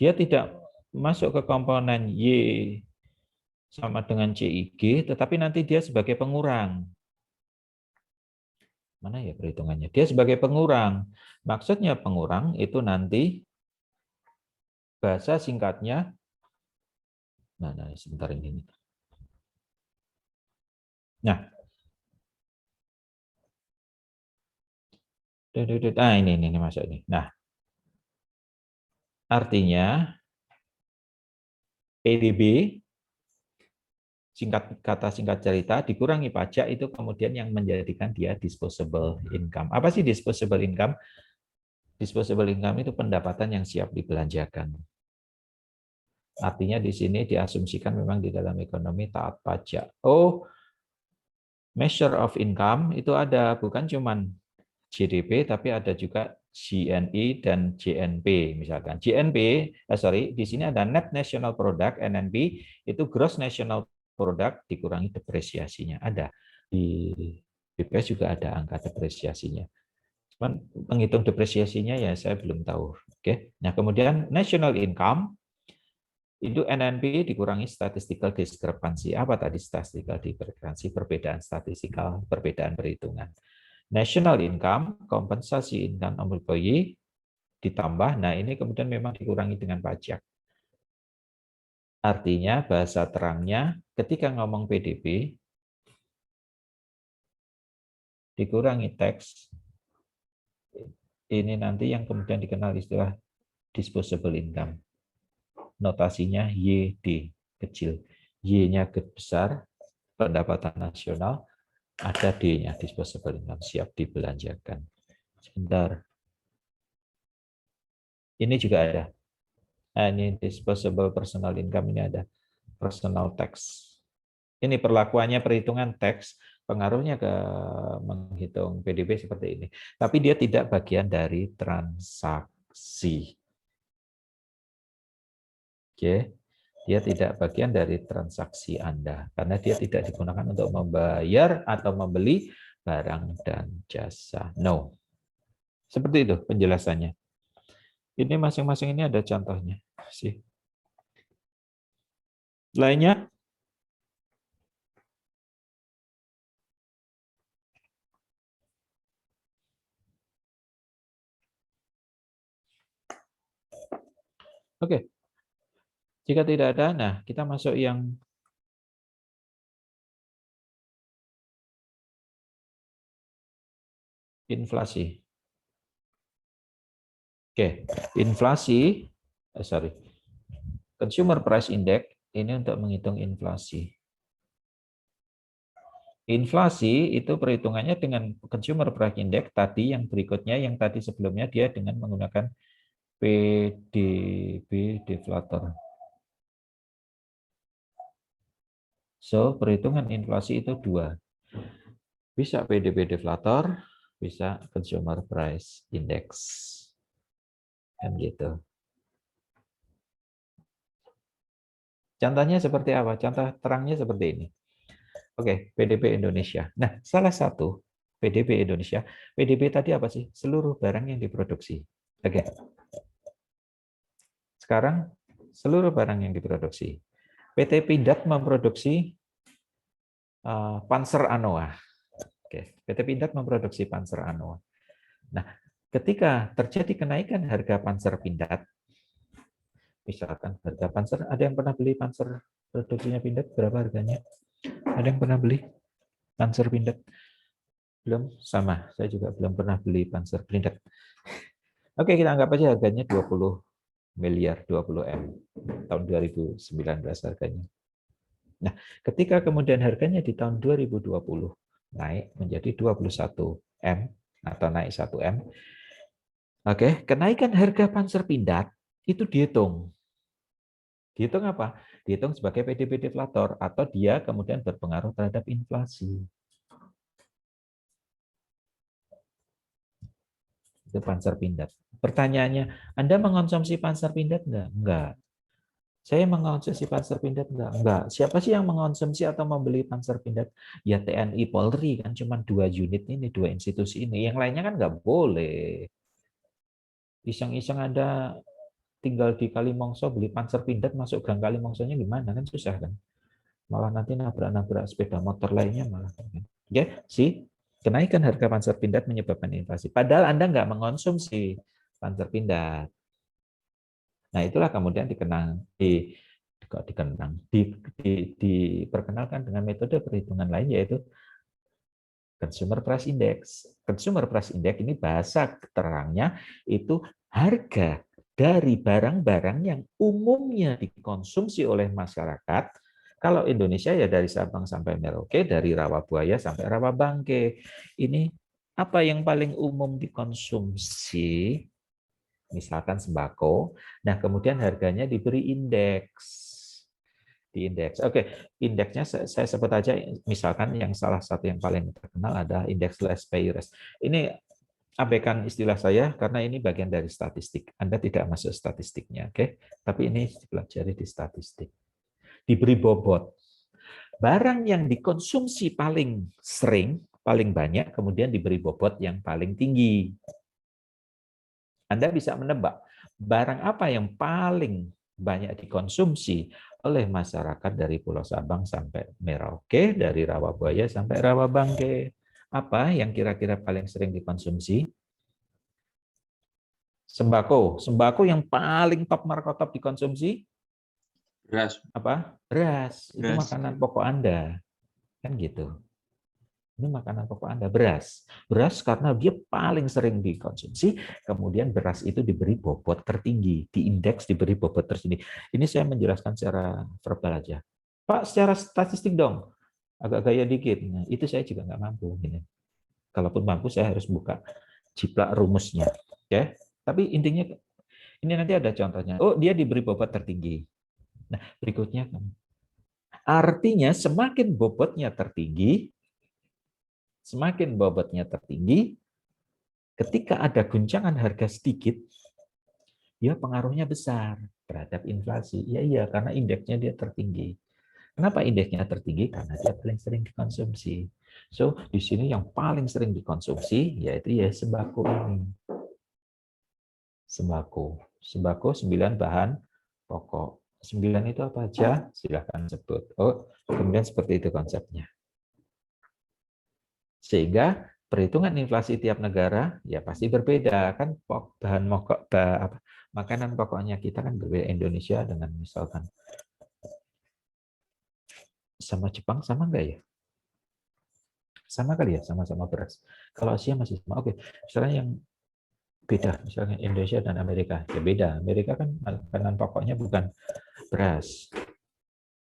Dia tidak masuk ke komponen Y sama dengan CIG, tetapi nanti dia sebagai pengurang. Mana ya perhitungannya? Dia sebagai pengurang. Maksudnya pengurang itu nanti bahasa singkatnya, nah sebentar ini. Nah, ini masuk ini. Nah, artinya PDB, singkat cerita, dikurangi pajak itu kemudian yang menjadikan dia disposable income. Apa sih disposable income? Disposable income itu pendapatan yang siap dibelanjakan. Artinya di sini diasumsikan memang di dalam ekonomi taat pajak. Oh, measure of income itu ada, bukan cuman GDP, tapi ada juga GNI dan JNP misalkan. Di sini ada Net National Product, NNP, itu Gross National Product dikurangi depresiasinya. Ada. Di BPS juga ada angka depresiasinya. Cuman menghitung depresiasinya ya saya belum tahu. Oke. Nah, kemudian national income itu NNP dikurangi statistical discrepancy. Apa tadi statistical discrepancy? Perbedaan statistikal, perbedaan perhitungan. National income, kompensasi income employee ditambah. Nah, ini kemudian memang dikurangi dengan pajak. Artinya bahasa terangnya ketika ngomong PDB dikurangi tax, ini nanti yang kemudian dikenal istilah disposable income. Notasinya YD kecil. Y-nya besar, pendapatan nasional, ada D-nya disposable income, siap dibelanjakan. Sebentar. Ini juga ada. Nah, ini disposable personal income, ini ada personal tax. Ini perlakuannya perhitungan tax, pengaruhnya ke menghitung PDB seperti ini. Tapi dia tidak bagian dari transaksi. Oke. Dia tidak bagian dari transaksi Anda karena dia tidak digunakan untuk membayar atau membeli barang dan jasa. No. Seperti itu penjelasannya. Ini masing-masing ini ada contohnya sih. Lainnya? Oke. Jika tidak ada, nah kita masuk yang inflasi. Oke, inflasi, Consumer Price Index ini untuk menghitung inflasi. Inflasi itu perhitungannya dengan Consumer Price Index tadi, yang berikutnya, yang tadi sebelumnya dia dengan menggunakan PDB deflator. So, perhitungan inflasi itu dua. Bisa PDB deflator, bisa Consumer Price Index. Kan gitu. Contohnya seperti apa? Contoh terangnya seperti ini. Oke, PDB Indonesia. Nah, salah satu PDB Indonesia, PDB tadi apa sih? Seluruh barang yang diproduksi. Oke. Sekarang seluruh barang yang diproduksi. PT Pindad memproduksi Panzer Anoa. Oke, PT Pindad memproduksi Panzer Anoa. Nah, ketika terjadi kenaikan harga Panzer Pindad, misalkan harga Panzer, ada yang pernah beli Panzer produksinya Pindad? Berapa harganya? Ada yang pernah beli Panzer Pindad? Belum, sama. Saya juga belum pernah beli Panzer Blinded. Oke, kita anggap aja harganya 20 miliar, 20 M. Tahun 2019 harganya. Nah, ketika kemudian harganya di tahun 2020 naik menjadi 21 M atau naik 1 M. Oke, kenaikan harga Panzer Pindad itu dihitung. Dihitung apa? Dihitung sebagai PDB deflator atau dia kemudian berpengaruh terhadap inflasi. Itu Panzer Pindad. Pertanyaannya, Anda mengonsumsi Panzer Pindad enggak? Enggak. Saya mengonsumsi Panzer Pindad enggak? Enggak. Siapa sih yang mengonsumsi atau membeli Panzer Pindad? Ya TNI Polri kan cuma 2 unit ini, 2 institusi ini. Yang lainnya kan enggak boleh. Iseng-iseng Anda tinggal di Kalimongso beli Panzer Pindad masuk gang Kalimongsonya gimana kan susah kan? Malah nanti nabrak-nabrak sepeda motor lainnya malah. Ya, sih kenaikan harga Panzer Pindad menyebabkan inflasi. Padahal Anda nggak mengonsumsi Panzer Pindad. Nah, itulah kemudian diperkenalkan dengan metode perhitungan lain yaitu Consumer Price Index. Consumer Price Index ini bahasa terangnya itu harga dari barang-barang yang umumnya dikonsumsi oleh masyarakat. Kalau Indonesia ya dari Sabang sampai Merauke, dari Rawabuaya sampai Rawabangke. Ini apa yang paling umum dikonsumsi? Misalkan sembako. Nah, kemudian harganya diberi indeks. Di indeks. Oke, indeksnya saya sebut aja misalkan yang salah satu yang paling terkenal ada indeks less payers. Ini abaikan istilah saya karena ini bagian dari statistik. Anda tidak masuk statistiknya, oke? Tapi ini dipelajari di statistik. Diberi bobot. Barang yang dikonsumsi paling sering, paling banyak, kemudian diberi bobot yang paling tinggi. Anda bisa menebak barang apa yang paling banyak dikonsumsi oleh masyarakat dari Pulau Sabang sampai Merauke, dari Rawabuaya sampai Rawabangke. Apa yang kira-kira paling sering dikonsumsi? Sembako. Sembako yang paling top markotop dikonsumsi Beras. apa? Beras. Itu Beras. makanan pokok Anda. Kan gitu. Ini makanan pokok Anda, beras. Beras karena dia paling sering dikonsumsi, kemudian beras itu diberi bobot tertinggi, di indeks diberi bobot tertinggi. Ini saya menjelaskan secara verbal aja. Pak, secara statistik dong, agak gaya dikit. Nah, itu saya juga nggak mampu. Gini. Kalaupun mampu, saya harus buka jiplak rumusnya. Ya, tapi intinya ini nanti ada contohnya. Oh, dia diberi bobot tertinggi. Nah, berikutnya, artinya semakin bobotnya tertinggi, semakin bobotnya tertinggi, ketika ada guncangan harga sedikit, ya pengaruhnya besar terhadap inflasi. Ya iya, karena indeksnya dia tertinggi. Kenapa indeksnya tertinggi? Karena dia paling sering dikonsumsi. So, di sini yang paling sering dikonsumsi yaitu ya sembako ini. Sembako. Sembako 9 bahan pokok. 9 itu apa aja? Silahkan sebut. Oh, kemudian seperti itu konsepnya. Sehingga perhitungan inflasi tiap negara ya pasti berbeda kan bahan pokok makanan pokoknya kita kan berbeda. Indonesia dengan misalkan sama Jepang sama enggak ya? Sama kali ya, sama-sama beras. Kalau Asia masih sama. Oke, misalnya yang beda, misalnya Indonesia dan Amerika ya beda. Amerika kan makanan pokoknya bukan beras.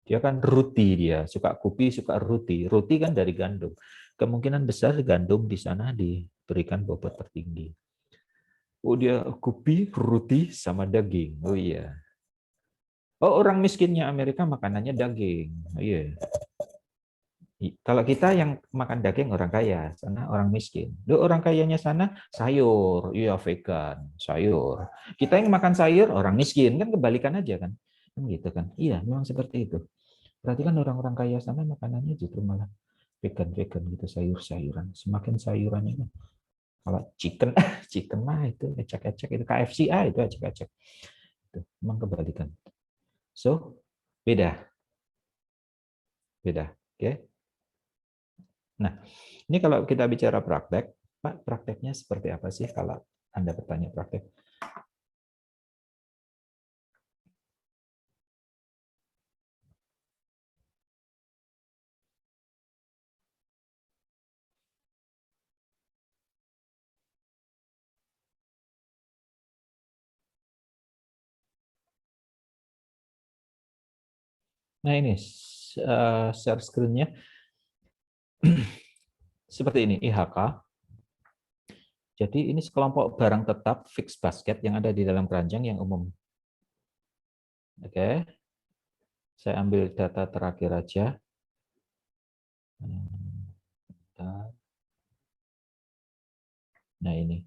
Dia kan roti, dia suka kopi, suka roti. Roti kan dari gandum. Kemungkinan besar gandum di sana diberikan bobot tertinggi. Oh, dia kopi, roti, sama daging. Oh iya. Oh, orang miskinnya Amerika makanannya daging. Oh iya. Kalau kita yang makan daging orang kaya, sana orang miskin. Loh, orang kayanya sana sayur, iya vegan, sayur. Kita yang makan sayur orang miskin, kan kebalikan aja kan. Kan gitu kan. Iya, memang seperti itu. Berarti kan orang-orang kaya sana makanannya justru malah vegan-vegan gitu, sayur-sayuran. Semakin sayurannya kan. Kalau chicken, chicken mah itu ecek-ecek, itu KFC itu ecek-ecek. Itu memang kebalikan. So, beda. Beda. Oke. Nah, ini kalau kita bicara praktek, Pak, prakteknya seperti apa sih kalau Anda bertanya praktek? Nah ini share screen-nya seperti ini, IHK. Jadi ini sekelompok barang tetap fixed basket yang ada di dalam keranjang yang umum. Oke, saya ambil data terakhir aja. Nah ini.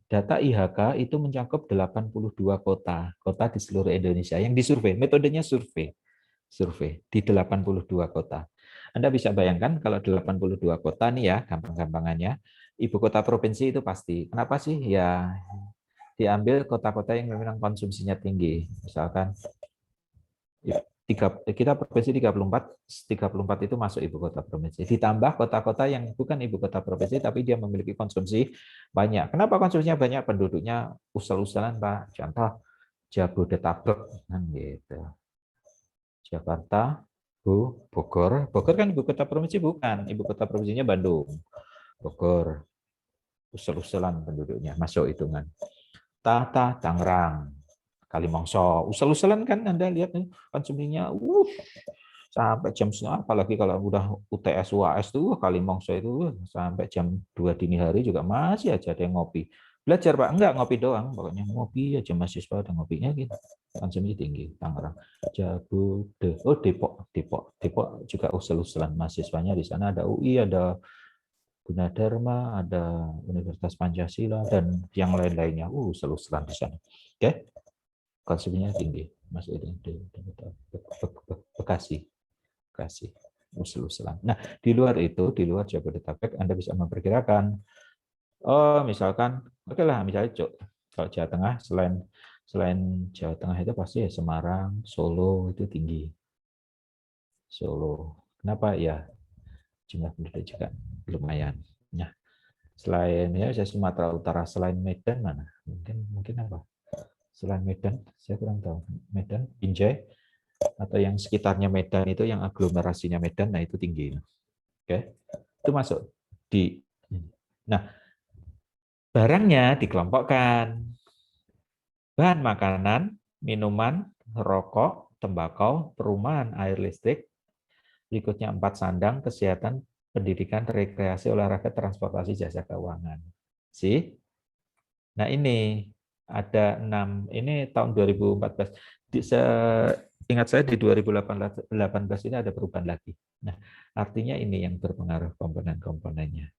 Data IHK itu mencakup 82 kota di seluruh Indonesia yang disurvei. Metodenya survei di 82 kota. Anda bisa bayangkan kalau 82 kota nih ya, gampang-gampangannya, ibu kota provinsi itu pasti. Kenapa sih? Ya diambil kota-kota yang memang konsumsinya tinggi. Misalkan kita provinsi 34 itu masuk ibu kota provinsi. Ditambah kota-kota yang bukan ibu kota provinsi tapi dia memiliki konsumsi banyak. Kenapa konsumsinya banyak? Penduduknya usal-usalan, Pak. Contoh Jabodetabek kan gitu. Jakarta, Bogor. Bogor kan ibu kota provinsi bukan. Ibu kota provinsinya Bandung. Bogor. Usal-usalan penduduknya masuk hitungan. Tangerang. Kalimongso, usel-uselan kan Anda lihat nih konsumsinya sampai jam setengah, apalagi kalau udah UTS UAS tuh Kalimongso itu sampai jam 2 dini hari juga masih aja ada yang ngopi. Belajar Pak, enggak ngopi doang, pokoknya ngopi aja mahasiswa ada ngopinya gitu. Konsumsi tinggi. Tangerang, Depok juga usel-uselan mahasiswanya di sana, ada UI, ada Gunadarma, ada Universitas Pancasila dan yang lain-lainnya. Usel-uselan di sana. Oke. Konsumsinya tinggi, masuk itu Bekasi, usul-usulan. Nah, di luar itu, di luar Jabodetabek, Anda bisa memperkirakan, misalkan, oke lah, misalnya kalau Jawa Tengah, selain Jawa Tengah itu pasti ya Semarang, Solo itu tinggi. Solo, kenapa ya? Jumlah penduduk juga lumayan. Nah, selain ya Sumatera Utara, selain Medan mana? Mungkin apa? Selain Medan, saya kurang tahu. Medan, Binjai, atau yang sekitarnya Medan itu yang aglomerasinya Medan, nah itu tinggi. Oke, itu masuk di. Nah, barangnya dikelompokkan. Bahan makanan, minuman, rokok, tembakau, perumahan, air listrik, berikutnya 4 sandang, kesehatan, pendidikan, rekreasi, olahraga, transportasi, jasa keuangan. Nah ini ada 6, ini tahun 2014. Ingat saya di 2018 ini ada perubahan lagi. Nah, artinya ini yang berpengaruh komponen-komponennya.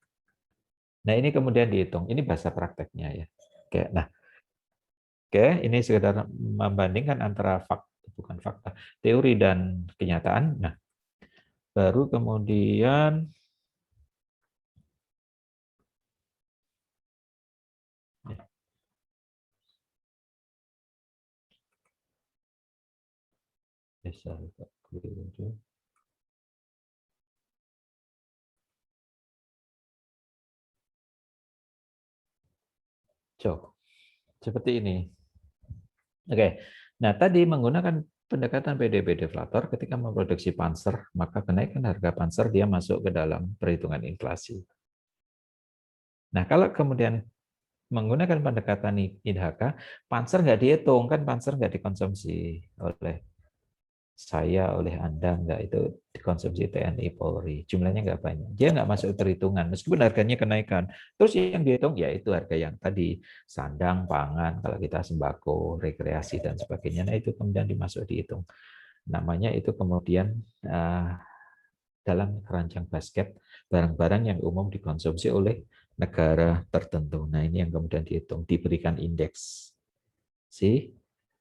Nah, ini kemudian dihitung. Ini bahasa prakteknya ya. Oke, ini sekedar membandingkan antara fakta, teori dan kenyataan. Nah, baru kemudian seperti ini. Oke, nah tadi menggunakan pendekatan PDB deflator ketika memproduksi Panzer, maka kenaikan harga Panzer dia masuk ke dalam perhitungan inflasi. Nah, kalau kemudian menggunakan pendekatan IHK, Panzer nggak dihitung, kan Panzer nggak dikonsumsi oleh saya, oleh Anda, nggak, itu dikonsumsi TNI Polri. Jumlahnya nggak banyak. Dia nggak masuk perhitungan, meskipun harganya kenaikan. Terus yang dihitung, ya itu harga yang tadi, sandang, pangan, kalau kita sembako, rekreasi, dan sebagainya. Nah itu kemudian dimasuk dihitung. Namanya itu kemudian dalam keranjang basket, barang-barang yang umum dikonsumsi oleh negara tertentu. Nah ini yang kemudian dihitung, diberikan indeks.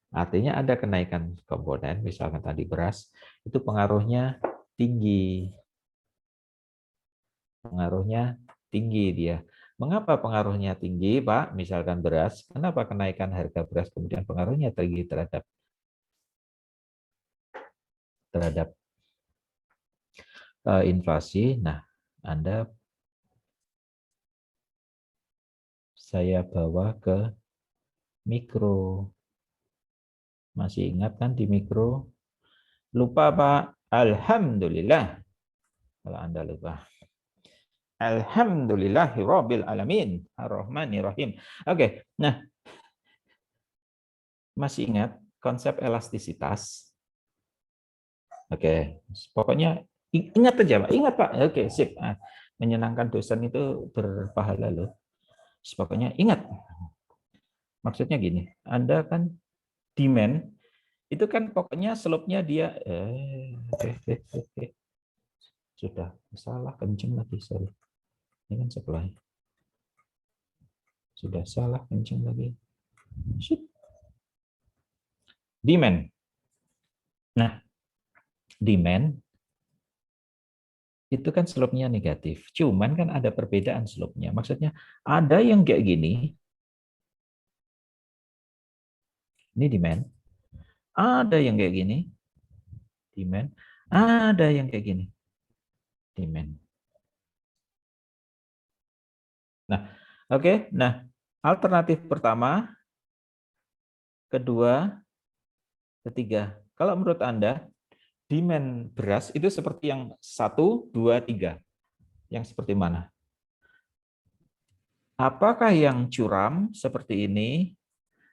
Artinya ada kenaikan komponen, misalkan tadi beras, itu pengaruhnya tinggi. Pengaruhnya tinggi dia. Mengapa pengaruhnya tinggi, Pak? Misalkan beras, kenapa kenaikan harga beras kemudian pengaruhnya tinggi terhadap inflasi? Nah, saya bawa ke mikro. Masih ingat kan di mikro? Lupa, Pak? Alhamdulillah. Kalau Anda lupa. Alhamdulillahirabbil alamin, ar-rahmanir-rahim. Oke, nah masih ingat konsep elastisitas? Oke, pokoknya ingat aja Pak, ingat Pak. Oke, sip. Menyenangkan dosen itu berpahala loh. Pokoknya ingat. Maksudnya gini, Anda kan demand itu kan pokoknya slope-nya dia oke. Sudah salah kencing lagi, sorry. Ini kan sebelah. Sudah salah kencing lagi. Shit. Demand. Nah, demand itu kan slope-nya negatif. Cuman kan ada perbedaan slope-nya. Maksudnya ada yang kayak gini. Ini demand. Ada yang kayak gini. Demand. Ada yang kayak gini. Demand. Nah, oke. Nah, alternatif pertama, kedua, ketiga. Kalau menurut Anda, demand beras itu seperti yang 1, 2, 3. Yang seperti mana? Apakah yang curam seperti ini,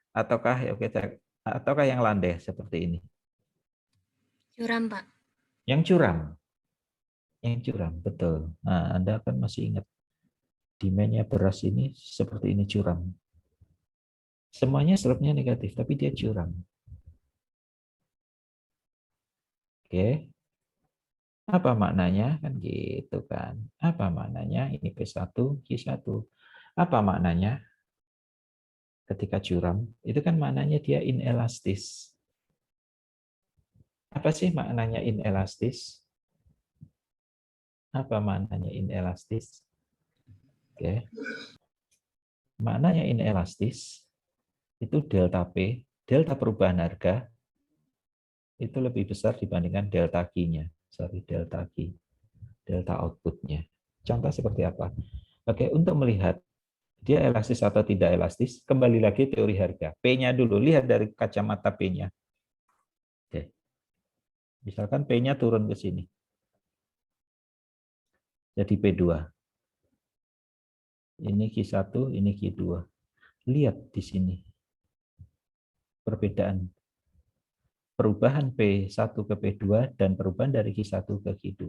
ataukah yang landai seperti ini? Curam, Pak. Yang curam. Yang curam, betul. Nah, Anda kan masih ingat demand-nya beras ini seperti ini curam. Semuanya slope-nya negatif, tapi dia curam. Oke. Apa maknanya? Kan gitu kan. Apa maknanya? Ini P1, Q1. Apa maknanya? Ketika curam, itu kan maknanya dia inelastis. Apa sih maknanya inelastis? Apa maknanya inelastis? Oke. Maknanya inelastis itu delta P, delta perubahan harga itu lebih besar dibandingkan delta Q-nya. Sorry, delta Q, delta output-nya. Contoh seperti apa? Oke, untuk melihat dia elastis atau tidak elastis, kembali lagi teori harga. P-nya dulu, lihat dari kacamata P-nya. Oke. Misalkan P-nya turun ke sini. Jadi P2. Ini Q1, ini Q2. Lihat di sini. Perbedaan. Perubahan P1 ke P2 dan perubahan dari Q1 ke Q2.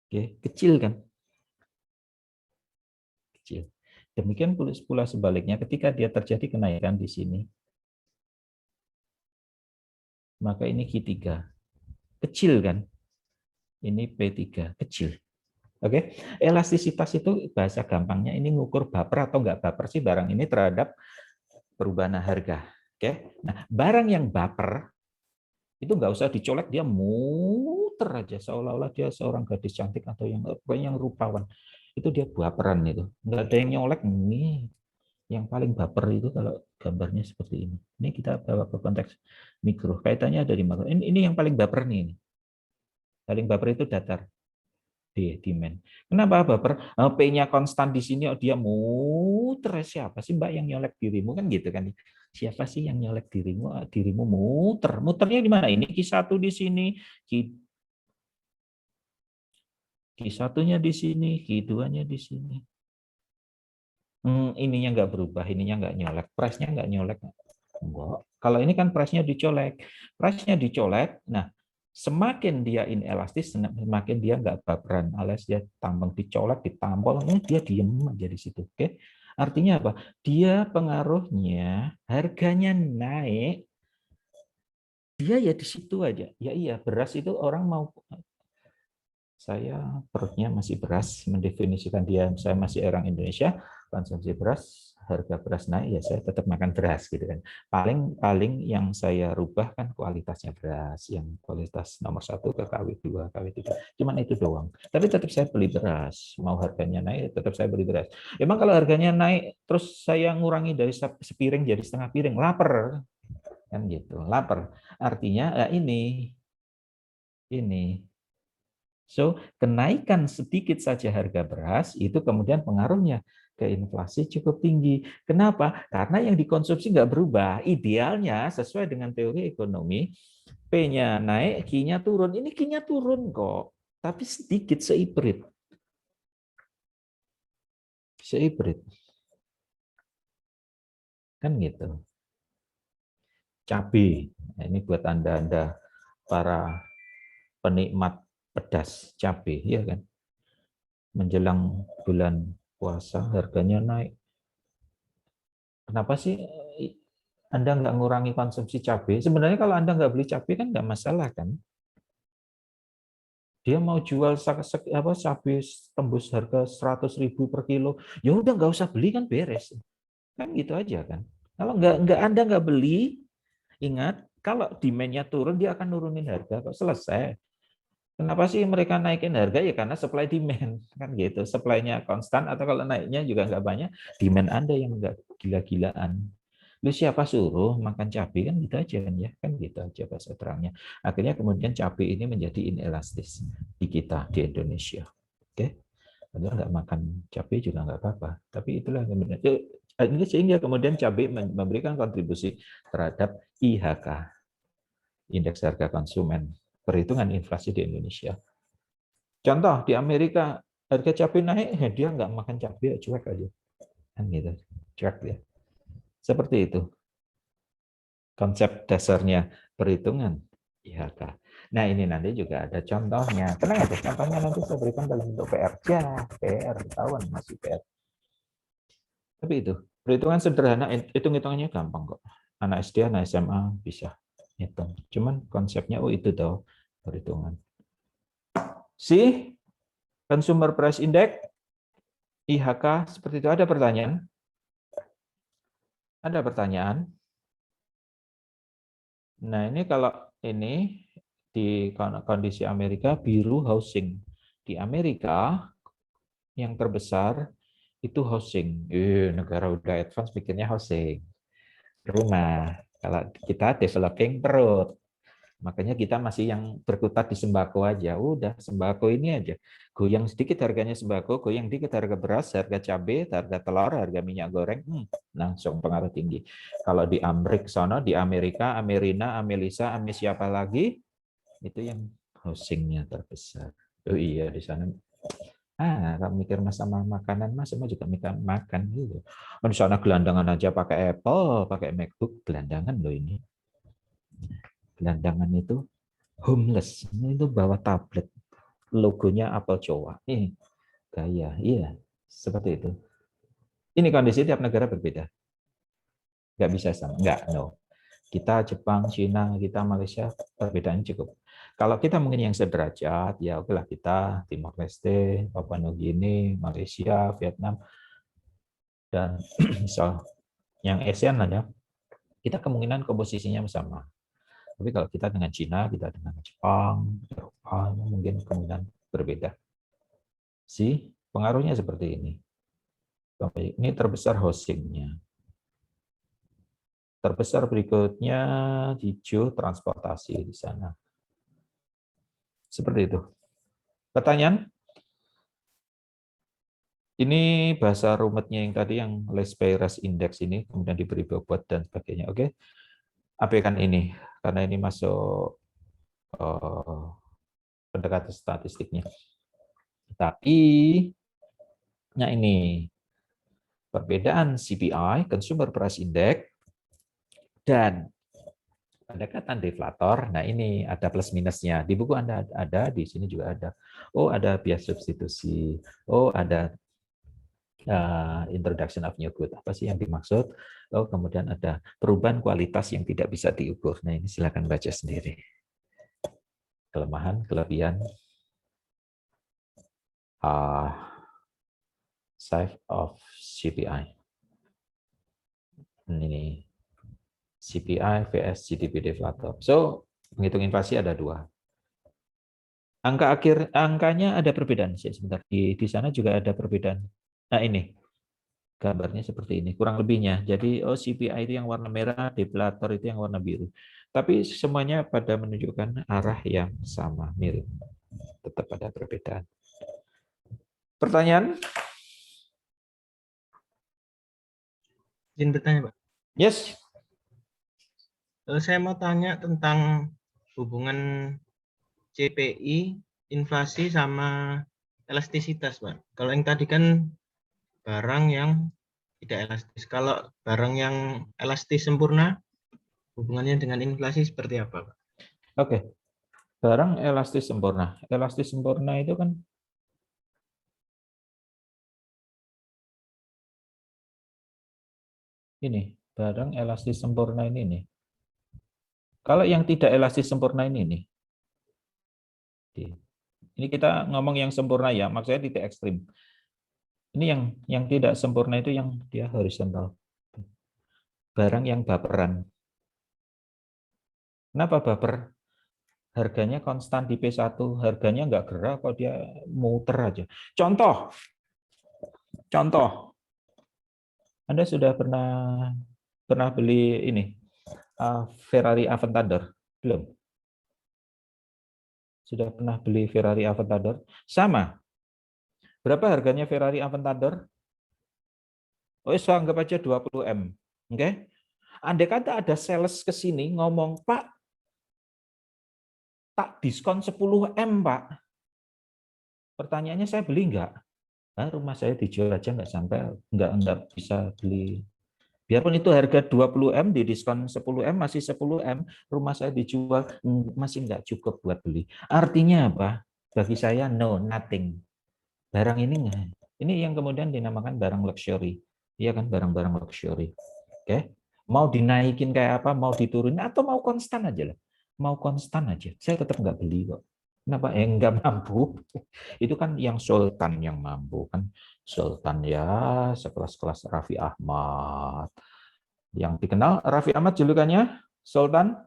Oke, kecil kan? Kecil. Demikian pula sebaliknya ketika dia terjadi kenaikan di sini, maka ini Q3. Kecil kan? Ini P3, kecil. Oke, elastisitas itu bahasa gampangnya ini ngukur baper atau enggak baper sih barang ini terhadap perubahan harga. Oke, nah barang yang baper itu nggak usah dicolek, dia muter aja seolah-olah dia seorang gadis cantik atau yang rupawan. Itu dia baperan itu, nggak ada yang nyolek nih. Yang paling baper itu kalau gambarnya seperti ini. Ini kita bawa ke konteks mikro. Kaitannya ada di makro. Ini yang paling baper nih. Paling baper itu datar. Demand. Kenapa baper? P-nya konstan di sini, dia muter. Siapa sih Mbak yang nyolek dirimu kan gitu kan? Siapa sih yang nyolek dirimu? Dirimu muter. Muternya di mana? Ini Q1 di sini, Q1-nya di sini, Q2-nya di sini. Ininya nggak berubah, ininya nggak nyolek, price-nya nggak nyolek. Enggak. Kalau ini kan price-nya dicolek. Price-nya dicolek, nah semakin dia inelastis, semakin dia nggak baperan, alias dia tambang dicolek, ditampol, dia diem aja di situ. Oke? Artinya apa? Dia pengaruhnya harganya naik, dia ya di situ aja. Ya iya, beras itu orang mau, saya perutnya masih beras, mendefinisikan dia, saya masih orang Indonesia, konsumsi beras, harga beras naik, ya saya tetap makan beras gitu kan. Paling yang saya rubah kan kualitasnya beras, yang kualitas nomor 1 ke KW2, KW3, cuman itu doang. Tapi tetap saya beli beras, mau harganya naik, tetap saya beli beras. Emang kalau harganya naik, terus saya ngurangi dari sepiring jadi setengah piring, lapar kan gitu, lapar. Artinya ini. So, kenaikan sedikit saja harga beras itu kemudian pengaruhnya ke inflasi cukup tinggi. Kenapa? Karena yang dikonsumsi nggak berubah. Idealnya sesuai dengan teori ekonomi, P-nya naik, Q-nya turun. Ini Q-nya turun kok, tapi sedikit seibrit. Seibrit. Kan gitu. Cabai. Nah, ini buat Anda para penikmat pedas cabai, ya kan? Menjelang bulan puasa harganya naik. Kenapa sih Anda nggak ngurangi konsumsi cabai? Sebenarnya kalau Anda nggak beli cabai kan nggak masalah kan? Dia mau jual cabai tembus harga 100.000 per kilo, ya udah nggak usah beli kan beres. Kan gitu aja kan. Kalau nggak Anda nggak beli, ingat kalau demand-nya turun dia akan nurunin harga kok, selesai. Kenapa sih mereka naikin harga? Ya karena supply demand kan gitu. Supply-nya konstan atau kalau naiknya juga nggak banyak, demand Anda yang nggak gila-gilaan. Lu siapa suruh makan cabai kan gitu aja kan ya, kan gitu aja bahasa terangnya. Akhirnya kemudian cabai ini menjadi inelastis di kita di Indonesia. Oke, kalau nggak makan cabai juga nggak apa-apa. Tapi itulah kemudian ini sehingga kemudian cabai memberikan kontribusi terhadap IHK, indeks harga konsumen, perhitungan inflasi di Indonesia. Contoh di Amerika harga cabai naik, dia nggak makan cabai, cuek aja, kan gitu, cuek dia. Seperti itu konsep dasarnya perhitungan IHK. Nah ini nanti juga ada contohnya. Tenang aja, contohnya nanti saya berikan dalam bentuk PR. Ya, PR, ketahuan masih PR. Tapi itu perhitungan sederhana, hitung-hitungannya gampang kok. Anak SD, anak SMA bisa hitung. Cuman konsepnya itu tahu perhitungan. Si Consumer Price Index, IHK, seperti itu. Ada pertanyaan? Ada pertanyaan? Nah, ini kalau ini di kondisi Amerika, biru housing. Di Amerika, yang terbesar itu housing. Negara udah advance pikirnya housing. Rumah. Kalau kita developing perut. Makanya kita masih yang berkutat di sembako aja. Udah, sembako ini aja. Goyang sedikit harganya sembako, goyang dikit harga beras, harga cabai, harga telur, harga minyak goreng, langsung pengaruh tinggi. Kalau di di Amerika, Amerina, Amelisa, siapa lagi, itu yang housingnya terbesar. Oh iya, di sana. Kalau mikir masalah makanan, mas semua juga makan gitu. Di sana gelandangan aja pakai Apple, pakai MacBook, gelandangan loh ini. Gelandangan itu homeless, itu bawa tablet, logonya Apple Cowa. Gaya, iya, seperti itu. Ini kondisi tiap negara berbeda. Nggak bisa sama, nggak, no. Kita Jepang, Cina, kita Malaysia, perbedaannya cukup. Kalau kita mungkin yang sederajat, ya okelah kita Timor Leste, Papua Nugini, Malaysia, Vietnam, dan misal yang ASEAN aja, kita kemungkinan komposisinya sama. Tapi kalau kita dengan Cina, kita dengan Jepang, Eropa, mungkin kemungkinan berbeda. Pengaruhnya seperti ini. Ini terbesar housingnya. Terbesar berikutnya hijau transportasi di sana. Seperti itu. Pertanyaan? Ini bahasa rumitnya yang tadi yang Less Payres Index ini, kemudian diberi bobot dan sebagainya. Oke, abaikan ini karena ini masuk pendekatan statistiknya. Tapi, nah ini perbedaan CPI, Consumer Price Index, dan pendekatan deflator. Nah ini ada plus minusnya. Di buku Anda ada, di sini juga ada. Oh ada bias substitusi. Oh ada introduction of new good. Apa sih yang dimaksud? Oh kemudian ada perubahan kualitas yang tidak bisa diukur. Nah ini silakan baca sendiri. Kelemahan, kelebihan. Size of CPI. Ini CPI vs GDP deflator. So, menghitung inflasi ada dua. Angkanya ada perbedaan. Sebentar, di sana juga ada perbedaan. Nah, ini gambarnya seperti ini, kurang lebihnya. Jadi, CPI itu yang warna merah, deflator itu yang warna biru. Tapi semuanya pada menunjukkan arah yang sama, mirip. Tetap ada perbedaan. Pertanyaan? Izin bertanya, Pak. Yes. Saya mau tanya tentang hubungan CPI, inflasi, sama elastisitas, Pak. Kalau yang tadi kan barang yang tidak elastis. Kalau barang yang elastis sempurna, hubungannya dengan inflasi seperti apa, Pak? Oke. Barang elastis sempurna. Elastis sempurna itu kan ini, barang elastis sempurna ini nih. Kalau yang tidak elastis sempurna ini nih. Ini kita ngomong yang sempurna ya, maksudnya tidak ekstrim. Ini yang tidak sempurna itu yang dia horizontal. Barang yang baperan. Kenapa baper? Harganya konstan di P1, harganya nggak gerak kok, dia muter aja. Contoh, Anda sudah pernah beli ini Ferrari Aventador? Belum? Sudah pernah beli Ferrari Aventador? Sama. Berapa harganya Ferrari Aventador? Oh, saya anggap aja 20 M. Oke? Andai kata ada sales ke sini ngomong, Pak, tak diskon 10 M, Pak. Pertanyaannya, saya beli enggak? Nah, rumah saya dijual aja enggak sampai, enggak bisa beli. Biarpun itu harga 20 M, di diskon 10 M, masih 10 M, rumah saya dijual, masih enggak cukup buat beli. Artinya apa? Bagi saya, no, nothing. Barang ini yang kemudian dinamakan barang luxury. Iya kan, barang-barang luxury. Oke? Mau dinaikin kayak apa, mau diturunin, atau mau konstan aja lah. Mau konstan aja, saya tetap nggak beli kok. Kenapa? Nggak mampu. Itu kan yang sultan yang mampu kan. Sultan ya sekelas-kelas Raffi Ahmad. Yang dikenal Raffi Ahmad julukannya Sultan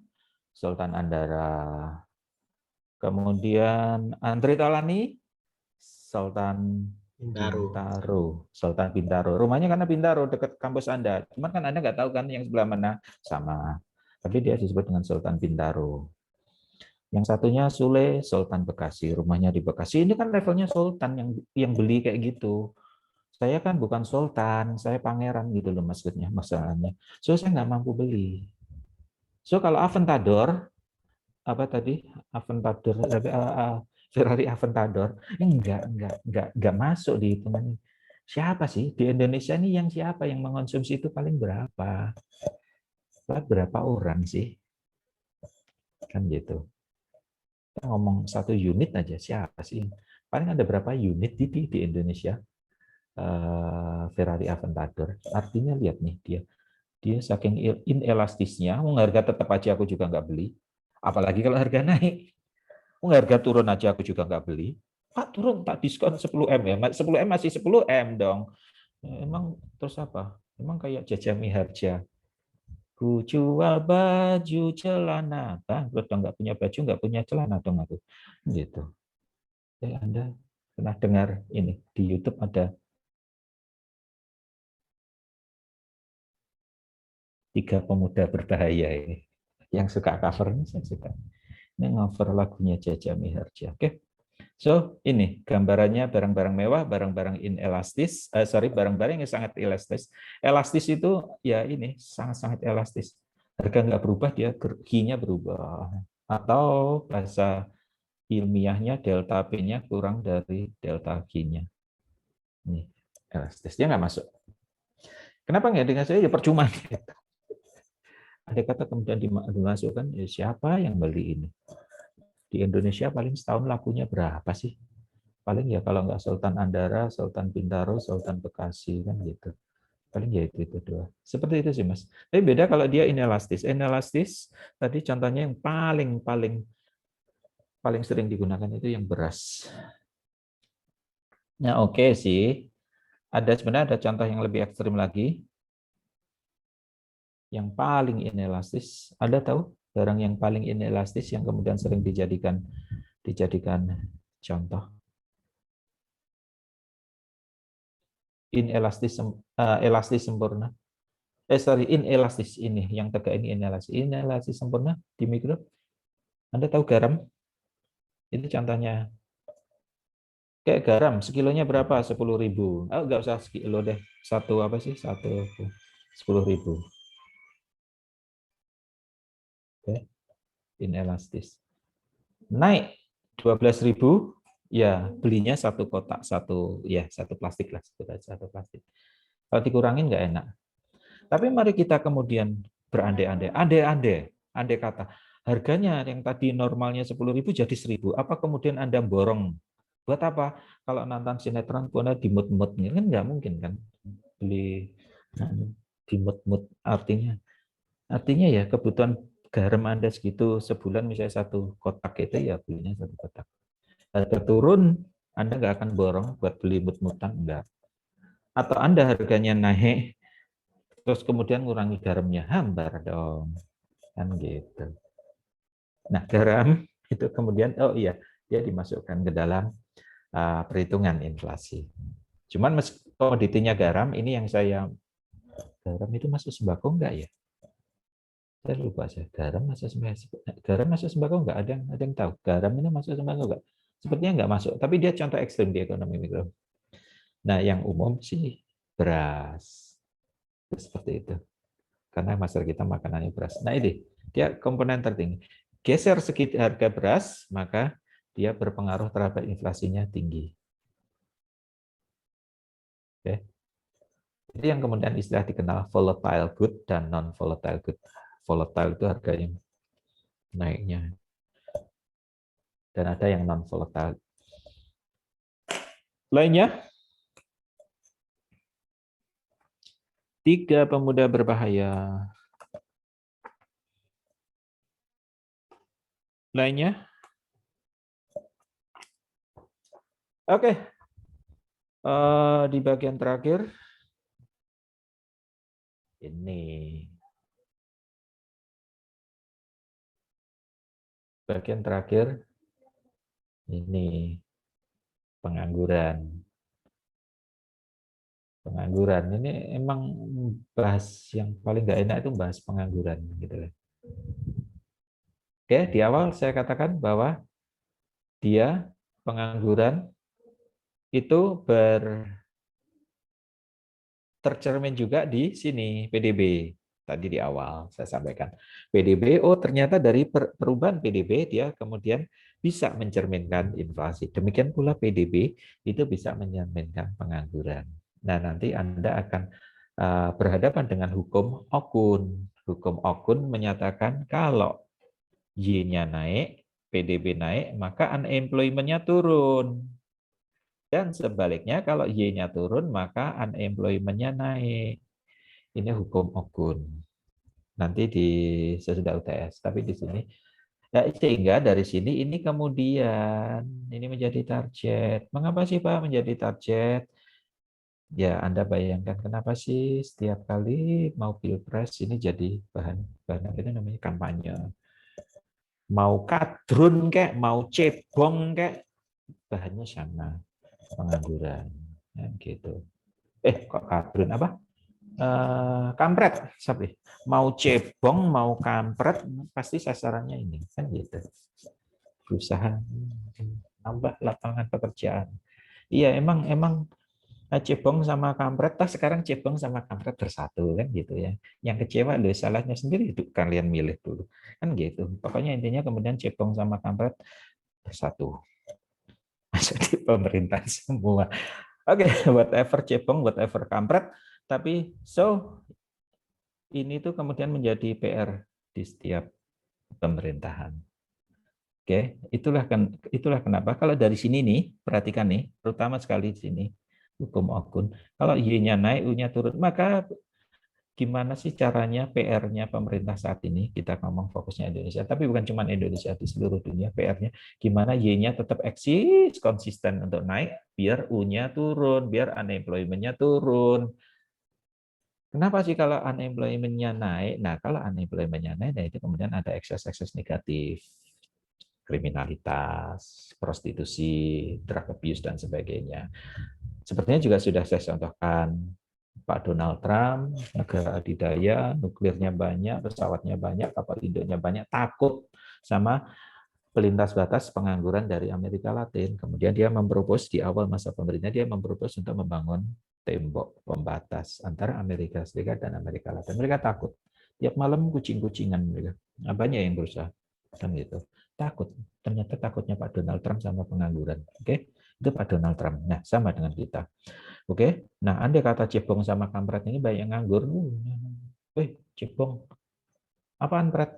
Andara. Kemudian Andre Taulany Sultan Bintaro. Rumahnya karena Bintaro dekat kampus Anda. Cuman kan Anda nggak tahu kan yang sebelah mana, sama. Tapi dia disebut dengan Sultan Bintaro. Yang satunya Sule, Sultan Bekasi. Rumahnya di Bekasi. Ini kan levelnya Sultan yang beli kayak gitu. Saya kan bukan Sultan, saya pangeran gitu loh masalahnya. So saya nggak mampu beli. So kalau Aventador, apa tadi? Aventador, Ferrari Aventador, enggak masuk di hitungan. Siapa sih di Indonesia ini siapa yang mengonsumsi itu paling berapa? Berapa orang sih? Kan gitu. Kita ngomong 1 unit aja, siapa sih? Paling ada berapa unit di Indonesia? Ferrari Aventador. Artinya lihat nih, dia saking inelastisnya, harga tetap aja aku juga nggak beli. Apalagi kalau harga naik. Harga turun aja aku juga nggak beli. Pak, turun, tak diskon 10 M ya. 10 M masih 10 M dong. Emang terus apa? Emang kayak Jaja Miharja. Ku jual baju celana. Bangkrut dong, nggak punya baju, nggak punya celana dong aku. Gitu. Anda pernah dengar ini di YouTube ada 3 pemuda berbahaya ini. Yang suka cover ini saya suka. Ini cover lagunya Jaja Miharja. Oke. So, ini gambarannya barang-barang mewah, barang-barang inelastis, barang-barang yang sangat elastis. Elastis itu ya ini sangat-sangat elastis. Harga nggak berubah, dia key-nya berubah. Atau bahasa ilmiahnya delta P-nya kurang dari delta Q-nya. Ini elastis, dia nggak masuk. Kenapa nggak dengan saya? Ya percuma. Ada kata kemudian dimasukkan, ya siapa yang beli ini? Di Indonesia paling setahun lakunya berapa sih? Paling ya kalau nggak Sultan Andara, Sultan Bintaro, Sultan Bekasi kan gitu. Paling ya itu dua. Seperti itu sih Mas. Tapi beda kalau dia inelastis. Inelastis tadi contohnya yang paling sering digunakan itu yang beras. Nah oke sih. Sebenarnya ada contoh yang lebih ekstrim lagi. Yang paling inelastis. Anda tahu barang yang paling inelastis yang kemudian sering dijadikan contoh? Inelastis elastis sempurna. Inelastis ini yang tegak ini inelastis sempurna di mikro. Anda tahu garam? Itu contohnya. Kayak garam sekilonya berapa? 10.000. Oh, enggak usah sekilo deh. 10.000. Oke. Inelastis. Naik 12.000, ya belinya 1 kotak, satu plastik lah, satu plastik. Kalau dikurangin nggak enak. Tapi mari kita kemudian berandai-andai, andai kata Harganya yang tadi normalnya 10.000 jadi 1.000. Apa kemudian Anda borong? Buat apa? Kalau nonton sinetron Anda dimut-mut kan nggak mungkin kan? Beli dimut-mut artinya ya kebutuhan garam Anda segitu sebulan misalnya 1 kotak itu ya belinya 1 kotak. Harga turun Anda nggak akan borong buat beli mut-mutan, enggak. Atau Anda harganya naik terus kemudian ngurangi garamnya, hambar dong. Kan gitu. Nah, garam itu kemudian dia dimasukkan ke dalam perhitungan inflasi. Cuman komoditinya garam ini yang garam itu masuk sembako enggak ya? Saya lupa saya. Garam masuk sembako enggak? Ada yang tahu? Garam ini masuk sembako enggak? Sepertinya enggak masuk, tapi dia contoh ekstrim di ekonomi mikro. Nah, yang umum sih beras. Seperti itu. Karena masyarakat kita makanannya beras. Nah, ini dia komponen tertinggi. Geser sedikit harga beras, maka dia berpengaruh terhadap inflasinya tinggi. Oke. Itu yang kemudian istilah dikenal volatile good dan non-volatile good. Volatile itu harganya naiknya. Dan ada yang non-volatile. Lainnya, 3 pemuda berbahaya. Lainnya. Oke. Di bagian terakhir, ini. Bagian terakhir, ini. Pengangguran. Pengangguran ini emang bahas yang paling nggak enak itu bahas pengangguran gitu. Oke, di awal saya katakan bahwa dia pengangguran itu tercermin juga di sini PDB. Tadi di awal saya sampaikan. PDB, ternyata dari perubahan PDB dia kemudian bisa mencerminkan inflasi. Demikian pula PDB itu bisa mencerminkan pengangguran. Nah, nanti Anda akan berhadapan dengan hukum Okun. Hukum Okun menyatakan kalau Y-nya naik, PDB naik, maka unemployment-nya turun. Dan sebaliknya, kalau Y-nya turun, maka unemployment-nya naik. Ini hukum Okun. Nanti di sesudah UTS. Tapi di sini, sehingga dari sini ini kemudian ini menjadi target. Mengapa sih Pak menjadi target? Ya, Anda bayangkan kenapa sih setiap kali mau pilpres ini jadi bahan itu namanya kampanye. Mau kadrun kek, mau cebong kek, bahannya sama, pengangguran. Ya, gitu. Kok kadrun apa? Kampret, sorry. Mau cebong, mau kampret, pasti sasarannya ini, kan gitu. Berusaha nambah lapangan pekerjaan. Iya, emang cebong sama kampret, sekarang cebong sama kampret bersatu kan gitu ya. Yang kecewa loh salahnya sendiri itu kalian milih dulu kan gitu. Pokoknya intinya kemudian cebong sama kampret bersatu. Masuk di pemerintah semua. Oke, whatever cebong, whatever kampret, tapi ini tuh kemudian menjadi PR di setiap pemerintahan. Oke, itulah kenapa kalau dari sini nih, perhatikan nih, terutama sekali di sini hukum Okun. Kalau Y-nya naik, U-nya turun, maka gimana sih caranya PR-nya pemerintah saat ini? Kita ngomong fokusnya Indonesia, tapi bukan cuma Indonesia, di seluruh dunia PR-nya. Gimana Y-nya tetap eksis, konsisten untuk naik, biar U-nya turun, biar unemployment-nya turun. Kenapa sih kalau unemployment-nya naik? Nah, kalau unemployment-nya naik, nah itu kemudian ada ekses-ekses negatif. Kriminalitas, prostitusi, drug abuse, dan sebagainya. Sepertinya juga sudah saya contohkan, Pak Donald Trump, negara adidaya, nuklirnya banyak, pesawatnya banyak, kapal induknya banyak, takut sama pelintas batas pengangguran dari Amerika Latin. Kemudian dia mempropos di awal masa pemerintah, dia mempropos untuk membangun tembok pembatas antara Amerika Serikat dan Amerika Latin. Mereka takut. Tiap malam kucing-kucingan mereka. Banyak yang berusaha. Kan gitu. Takut. Ternyata takutnya Pak Donald Trump sama pengangguran. Oke? Itu Pak Donald Trump. Nah, sama dengan kita. Oke? Nah, Anda kata cebong sama kampret ini banyak nganggur. Cebong. Apaan, Pret?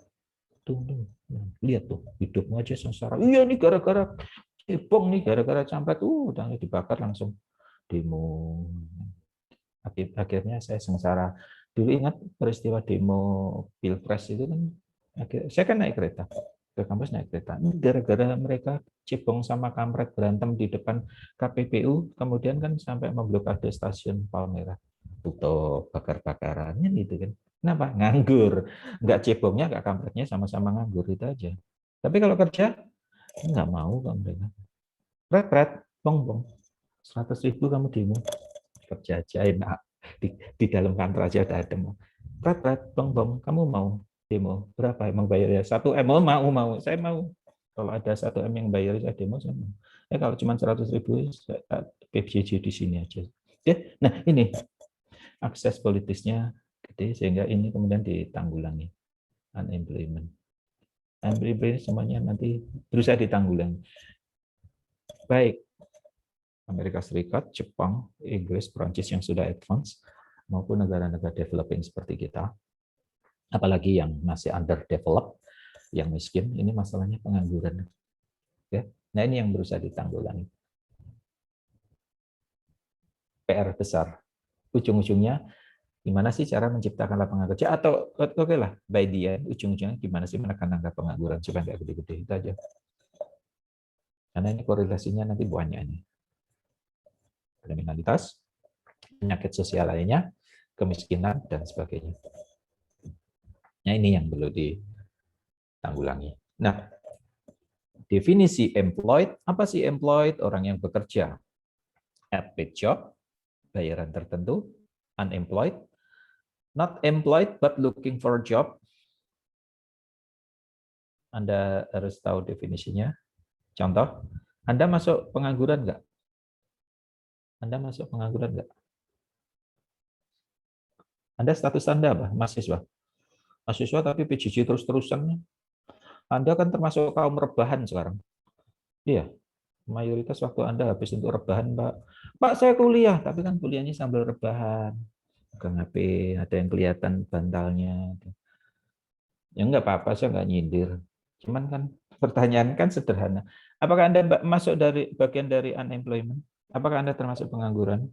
Tuh, lihat tuh, hidupmu aja sengsara. Iya nih gara-gara cebong nih, gara-gara campret, udah dibakar langsung demo. Akhirnya saya sengsara. Dulu ingat peristiwa demo Pilpres itu kan, saya kan naik kereta ke kampus, naik kereta. Ini gara-gara mereka cebong sama kampret berantem di depan KPPU, kemudian kan sampai memblokade stasiun Palmerah, tutup, bakar-bakarannya gitu kan. Kenapa? Nganggur. Nggak cebongnya, nggak kampretnya, sama-sama nganggur, itu aja. Tapi kalau kerja, nggak mau kok mereka. Pret, bong, 100.000 kamu demo. Kerja aja enak. Di dalam kantor aja udah ada. Pret, bong, kamu mau demo? Berapa emang bayarnya? 1 M, mau. Saya mau. Kalau ada 1 M yang bayar saya demo, saya mau. Kalau cuma 100.000, PBJ di sini aja. Nah ini akses politisnya gede, sehingga ini kemudian ditanggulangi. Unemployment semuanya nanti berusaha ditanggulangi. Baik Amerika Serikat, Jepang, Inggris, Prancis yang sudah advance, maupun negara-negara developing seperti kita, apalagi yang masih underdeveloped, yang miskin, ini masalahnya pengangguran. Oke? Nah ini yang berusaha ditanggulangi. PR besar. Ujung-ujungnya gimana sih cara menciptakan lapangan kerja, atau oke lah by the end ujung-ujungnya gimana sih menekan angka pengangguran supaya nggak gede-gede, itu aja. Karena ini korelasinya nanti banyak nih. Kriminalitas, penyakit sosial lainnya, kemiskinan dan sebagainya. Nah ini yang perlu ditanggulangi. Nah, definisi employed, apa sih employed? Orang yang bekerja. At paid job, bayaran tertentu. Unemployed, not employed but looking for a job. Anda harus tahu definisinya. Contoh, Anda masuk pengangguran nggak? Anda masuk pengangguran nggak? Anda status Anda apa? Mahasiswa. Mahasiswa tapi PJJ terus-terusan. Anda kan termasuk kaum rebahan sekarang. Iya, mayoritas waktu Anda habis untuk rebahan, Pak. Pak, saya kuliah, tapi kan kuliahnya sambil rebahan. Pegang HP, ada yang kelihatan bantalnya. Ya nggak apa-apa, saya nggak nyindir. Cuman kan pertanyaan kan sederhana. Apakah Anda masuk dari bagian dari unemployment? Apakah Anda termasuk pengangguran?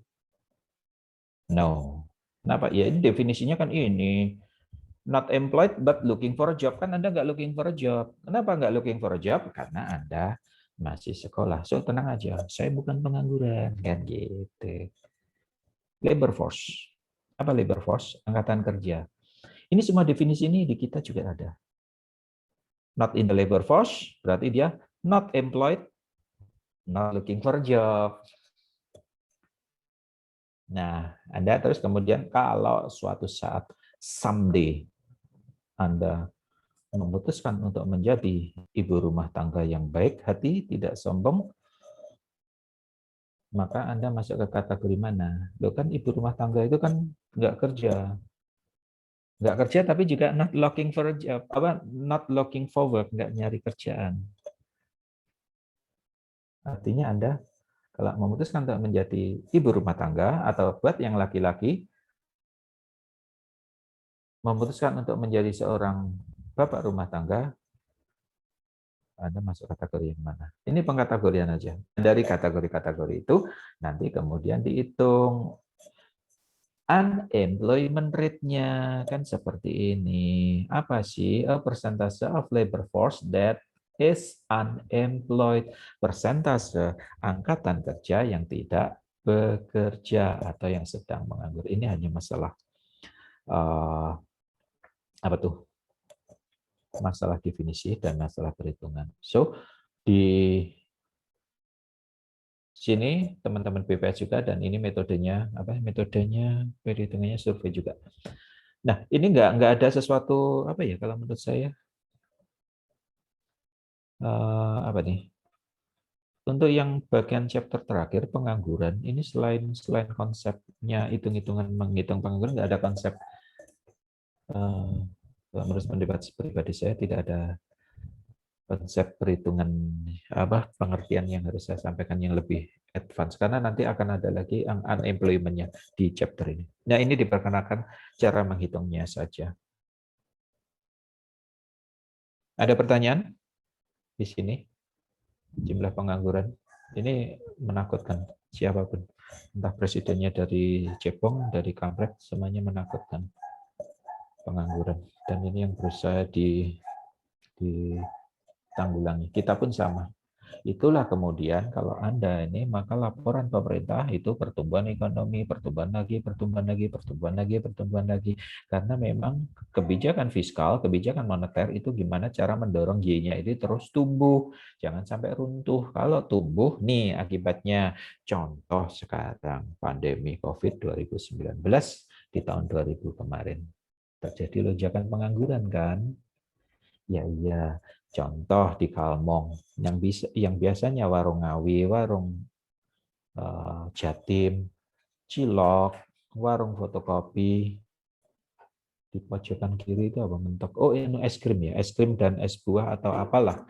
No. Kenapa? Ya ini definisinya kan ini. Not employed but looking for a job. Kan Anda nggak looking for a job. Kenapa nggak looking for a job? Karena Anda masih sekolah. So tenang aja, saya bukan pengangguran. Kan gitu. Labor force. Apa labor force? Angkatan kerja. Ini semua definisi ini di kita juga ada. Not in the labor force, berarti dia not employed, not looking for a job. Nah, Anda terus kemudian kalau suatu saat someday Anda memutuskan untuk menjadi ibu rumah tangga yang baik hati, tidak sombong, maka Anda masuk ke kategori mana? Loh kan ibu rumah tangga itu kan nggak kerja. Nggak kerja tapi juga not looking for a job, not looking for work, nggak nyari kerjaan. Artinya Anda kalau memutuskan untuk menjadi ibu rumah tangga, atau buat yang laki-laki, memutuskan untuk menjadi seorang bapak rumah tangga, Anda masuk kategori yang mana? Ini pengkategorian aja. Dari kategori-kategori itu, nanti kemudian dihitung unemployment rate-nya, kan seperti ini. Apa sih? A percentage of labor force that is unemployed. Persentase angkatan kerja yang tidak bekerja atau yang sedang menganggur. Ini hanya masalah apa tuh? Masalah definisi dan masalah perhitungan. So di sini teman-teman BPS juga, dan ini metodenya apa? Metodenya perhitungannya survei juga. Nah ini nggak ada sesuatu apa ya kalau menurut saya apa nih? Untuk yang bagian chapter terakhir pengangguran ini selain konsepnya hitung-hitungan menghitung pengangguran, nggak ada konsep. Menurut pendapat pribadi saya tidak ada konsep perhitungan pengertian yang harus saya sampaikan yang lebih advance, karena nanti akan ada lagi unemployment-nya di chapter ini. Nah ini diperkenalkan cara menghitungnya saja. Ada pertanyaan di sini? Jumlah pengangguran ini menakutkan siapapun. Entah presidennya dari Jepang, dari Kampret, semuanya menakutkan pengangguran. Dan ini yang berusaha ditanggulangi. Kita pun sama. Itulah kemudian kalau Anda ini, maka laporan pemerintah itu pertumbuhan ekonomi, pertumbuhan lagi, pertumbuhan lagi, pertumbuhan lagi, pertumbuhan lagi. Karena memang kebijakan fiskal, kebijakan moneter itu gimana cara mendorong Y-nya itu terus tumbuh. Jangan sampai runtuh. Kalau tumbuh, nih akibatnya. Contoh sekarang, pandemi COVID 2019 di tahun 2000 kemarin. Terjadi lonjakan pengangguran kan? Ya iya. Contoh di Kalmong yang biasanya warung Ngawi, warung Jatim, Cilok, warung fotokopi di pojokan kiri itu apa mentok? Oh, ini es krim ya, es krim dan es buah atau apalah,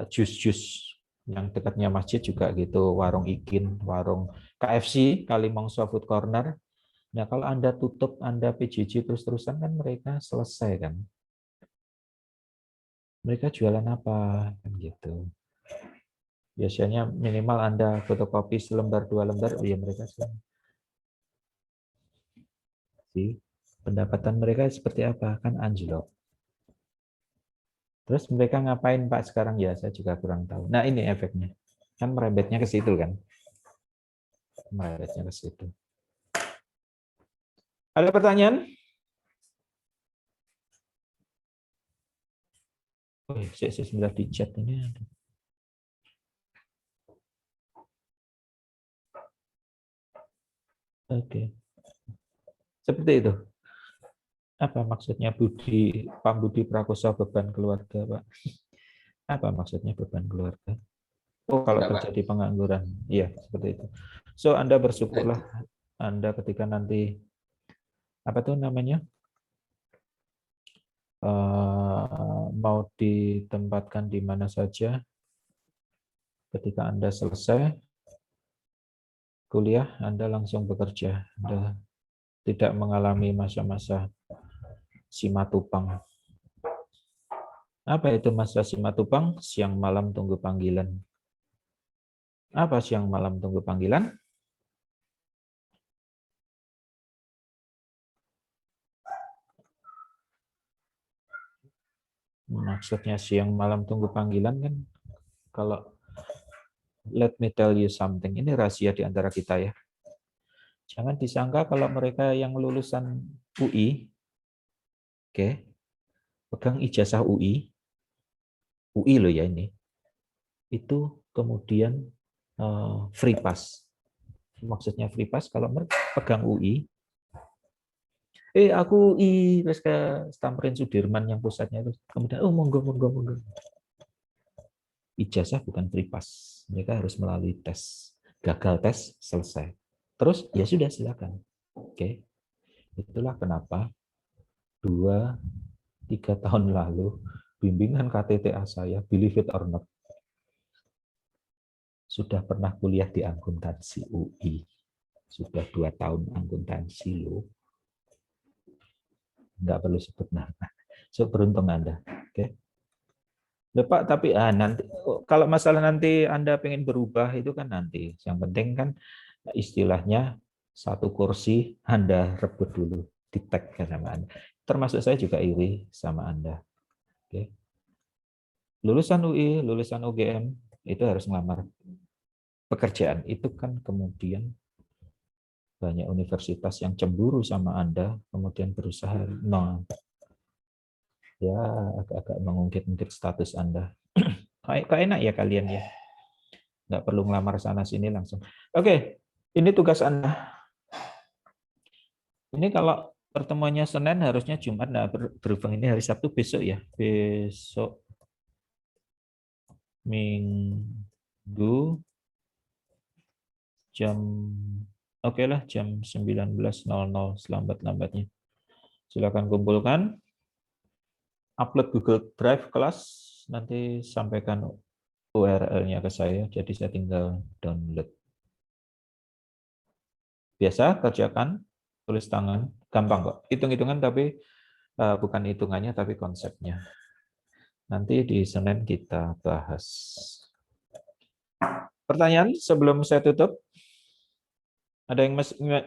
jus-jus yang dekatnya masjid juga gitu, warung Ikin, warung KFC, Kalimongso Food Corner. Nah kalau Anda tutup, Anda PJJ terus-terusan kan mereka selesai kan? Mereka jualan apa kan gitu. Biasanya minimal Anda fotokopi selembar 2 lembar, ya mereka sih. Pendapatan mereka seperti apa? Kan anjlok. Terus mereka ngapain Pak sekarang? Ya saya juga kurang tahu. Nah ini efeknya. Kan merembetnya ke situ kan. Merembetnya ke situ. Ada pertanyaan? Oh, saya sudah di chat ini. Oke. Seperti itu. Apa maksudnya Pak Budi Prakoso beban keluarga, Pak? Apa maksudnya beban keluarga? Oh, kalau terjadi pengangguran. Iya, seperti itu. So, Anda bersyukurlah Anda ketika nanti apa tuh namanya? Mau ditempatkan di mana saja ketika Anda selesai kuliah, Anda langsung bekerja. Anda tidak mengalami masa-masa simatupang. Apa itu masa simatupang? Siang malam tunggu panggilan. Apa siang malam tunggu panggilan? Maksudnya siang malam tunggu panggilan kan kalau let me tell you something, ini rahasia di antara kita ya. Jangan disangka kalau mereka yang lulusan UI, oke, pegang ijazah UI loh ya ini, itu kemudian free pass. Maksudnya free pass kalau mereka pegang UI, aku UI, terus ke Tamrin Sudirman yang pusatnya itu, kemudian monggo. Ijazah bukan free pass, mereka harus melalui tes. Gagal tes, selesai. Terus ya sudah silakan. Oke. Itulah kenapa 2-3 tahun lalu bimbingan KTTA saya, believe it or not, sudah pernah kuliah di akuntansi UI. Sudah 2 tahun akuntansi loh. Nggak perlu sebut nama. So, beruntung Anda. Oke. Loh, Pak, tapi nanti kalau masalah nanti Anda pengen berubah itu kan nanti. Yang penting kan istilahnya satu kursi Anda rebut dulu, di tag sama Anda. Termasuk saya juga iri sama Anda. Oke. Lulusan UI, lulusan UGM itu harus melamar pekerjaan. Itu kan kemudian banyak universitas yang cemburu sama Anda, kemudian berusaha ya agak-agak mengungkit-ungkit status Anda. Kok enak ya kalian ya. Nggak perlu ngelamar sana sini langsung. Oke, ini tugas Anda. Ini kalau pertemuannya Senin harusnya Jumat, nah berhubung ini hari Sabtu besok ya. Besok Minggu jam oke lah jam 19.00 selambat-lambatnya. Silakan kumpulkan, upload Google Drive kelas, nanti sampaikan URL-nya ke saya, jadi saya tinggal download. Biasa kerjakan, tulis tangan, gampang kok. Hitung-hitungan tapi bukan hitungannya tapi konsepnya. Nanti di Senin kita bahas. Pertanyaan sebelum saya tutup? Ada yang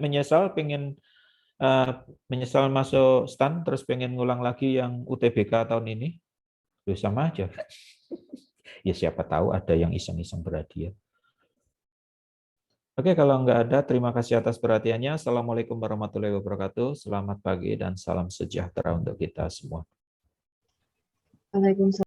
menyesal menyesal masuk STAN terus pengen ngulang lagi yang UTBK tahun ini? Sama aja. Ya siapa tahu ada yang iseng-iseng berhadiah. Oke, kalau nggak ada, terima kasih atas perhatiannya. Assalamualaikum warahmatullahi wabarakatuh. Selamat pagi dan salam sejahtera untuk kita semua. Waalaikumsalam.